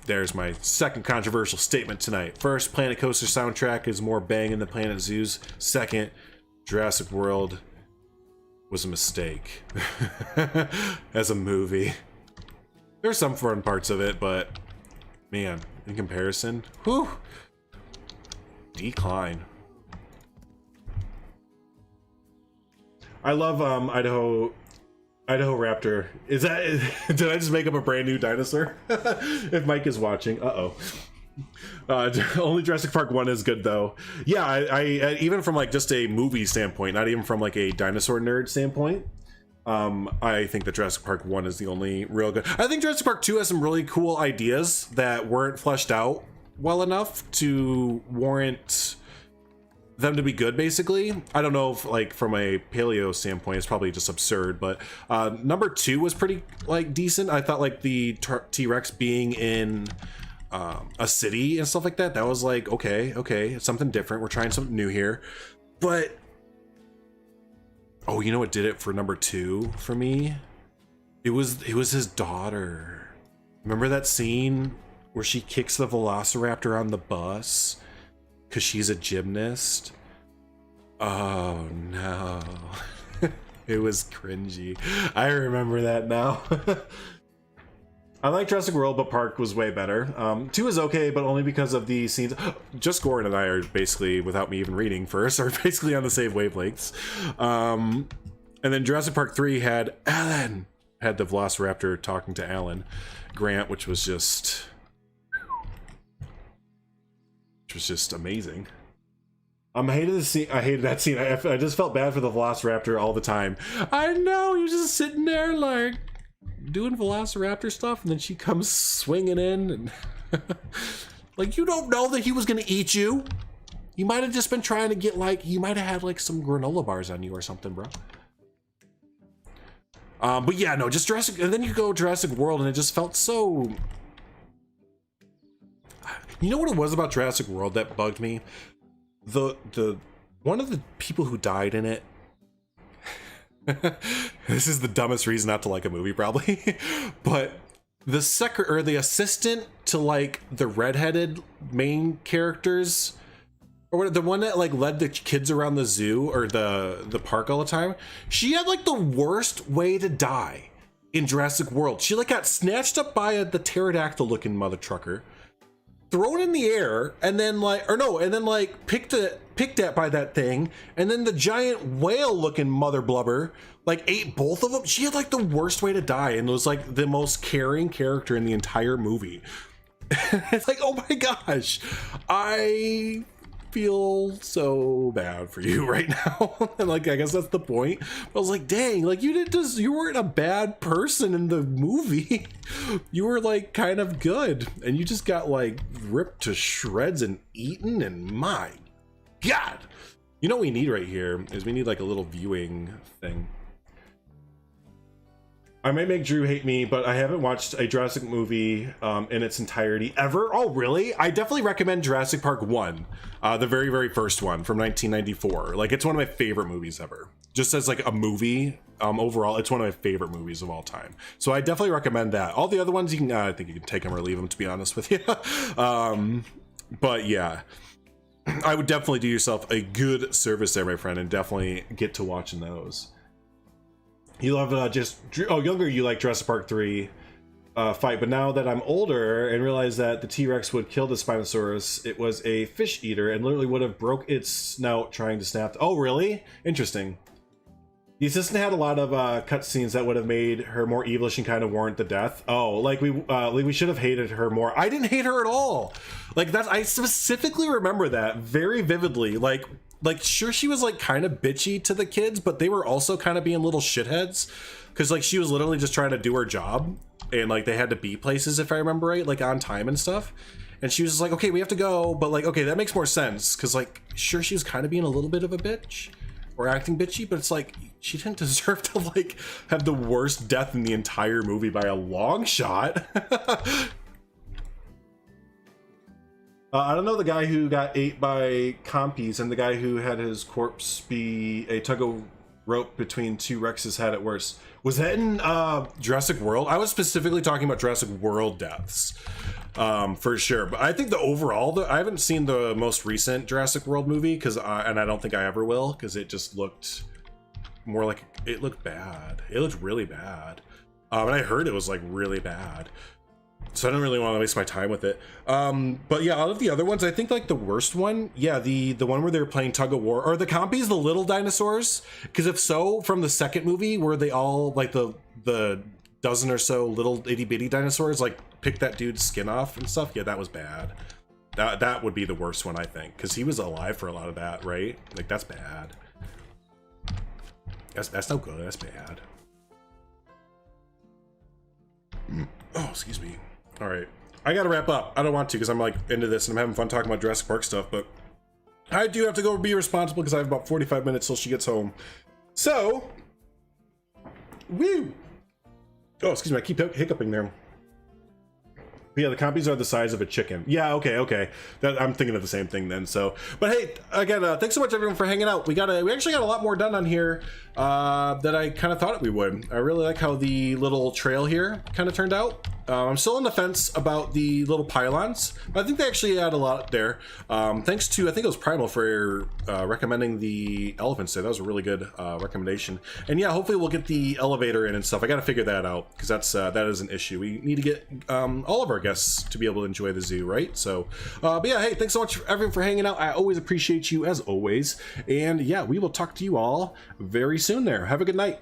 There's my second controversial statement tonight. First, Planet Coaster soundtrack is more banging than Planet Zoo's. Second, Jurassic World was a mistake as a movie. There's some fun parts of it, but man, in comparison, whew, decline. I love Idaho Raptor. Is that, did I just make up a brand new dinosaur? If Mike is watching, only Jurassic Park 1 is good though. Yeah, I even from like just a movie standpoint, not even from like a dinosaur nerd standpoint, I think that Jurassic Park 1 is the only real good. I think Jurassic Park 2 has some really cool ideas that weren't fleshed out well enough to warrant them to be good, basically. I don't know if like from a paleo standpoint it's probably just absurd, but number 2 was pretty like decent. I thought like the T-Rex being in a city and stuff like that, that was like okay, it's something different, we're trying something new here. But oh, you know what did it for number 2 for me? It was his daughter. Remember that scene where she kicks the velociraptor on the bus because she's a gymnast? Oh no. It was cringy. I remember that now. I like Jurassic World, but Park was way better. 2 is okay, but only because of the scenes. Just Gordon and I are basically, without me even reading first, are basically on the same wavelengths. And then Jurassic Park 3 had Alan, had the Velociraptor talking to Alan Grant, which was just amazing. I hated the scene. I hated that scene. I just felt bad for the Velociraptor all the time. I know, he was just sitting there like doing Velociraptor stuff, and then she comes swinging in and like, you don't know that he was gonna eat you. You might have just been trying to get like, you might have had like some granola bars on you or something, bro. But yeah, no, just Jurassic, and then you go Jurassic World and it just felt so, you know what it was about Jurassic World that bugged me? The one of the people who died in it, this is the dumbest reason not to like a movie probably, but the assistant to like the redheaded main characters, or the one that like led the kids around the zoo or the park all the time, she had like the worst way to die in Jurassic World. She like got snatched up by the pterodactyl looking mother trucker, thrown in the air, and then like, or no, and then like picked at by that thing, and then the giant whale looking mother blubber like ate both of them. She had like the worst way to die and was like the most caring character in the entire movie. It's like, oh my gosh, I feel so bad for you right now. And like, I guess that's the point. I was like, dang, like you weren't a bad person in the movie. You were like kind of good, and you just got like ripped to shreds and eaten, and my God. You know what we need right here is we need like a little viewing thing. I might make Drew hate me, but I haven't watched a Jurassic movie in its entirety ever. Oh, really? I definitely recommend Jurassic Park 1, the very, very first one from 1994. Like, it's one of my favorite movies ever. Just as like a movie, overall, it's one of my favorite movies of all time. So I definitely recommend that. All the other ones, you can, I think you can take them or leave them, to be honest with you. But yeah, I would definitely do yourself a good service there, my friend, and definitely get to watching those. You love younger you like Jurassic Park 3 fight, but now that I'm older and realize that the T-Rex would kill the Spinosaurus, it was a fish eater and literally would have broke its snout trying to snap. Oh, really? Interesting. The assistant had a lot of cutscenes that would have made her more evilish and kind of warrant the death. Oh, like we should have hated her more. I didn't hate her at all. Like that, I specifically remember that very vividly. Like sure, she was like kind of bitchy to the kids, but they were also kind of being little shitheads, because like she was literally just trying to do her job, and like they had to be places, if I remember right, like on time and stuff. and she was just like, okay, we have to go, but like, okay, that makes more sense, because like, sure, she was kind of being a little bit of a bitch or acting bitchy, but it's like, she didn't deserve to like have the worst death in the entire movie by a long shot. I don't know the guy who got ate by compies and the guy who had his corpse be a tug of rope between two Rexes had it worse. Was that in Jurassic World? I was specifically talking about Jurassic World deaths, for sure. But I think the overall, I haven't seen the most recent Jurassic World movie, and I don't think I ever will, because it just looked more like, it looked bad. It looked really bad. And I heard it was like really bad. So I don't really want to waste my time with it. But yeah, out of the other ones, I think like the worst one, yeah, the one where they were playing tug of war, or the compies, the little dinosaurs. Because if so, from the second movie, where they all like the dozen or so little itty bitty dinosaurs like pick that dude's skin off and stuff, yeah, that was bad. That would be the worst one, I think, because he was alive for a lot of that, right? Like that's bad. That's no good. That's bad. Oh, excuse me. All right, I gotta wrap up. I don't want to, because I'm like into this and I'm having fun talking about Jurassic Park stuff, but I do have to go be responsible because I have about 45 minutes till she gets home. So, woo! Oh, excuse me, I keep hiccuping there. But yeah, the compies are the size of a chicken. Yeah, okay. I'm thinking of the same thing then. So, but hey, again, thanks so much everyone for hanging out. We actually got a lot more done on here that I kind of thought we would. I really like how the little trail here kind of turned out. I'm still on the fence about the little pylons, but I think they actually add a lot there. Thanks to, I think it was Primal for recommending the elephants there. That was a really good recommendation. And yeah, hopefully we'll get the elevator in and stuff. I got to figure that out, because that is an issue. We need to get all of our guests to be able to enjoy the zoo, right? So, but yeah, hey, thanks so much everyone for hanging out. I always appreciate you as always. And yeah, we will talk to you all very soon there. Have a good night.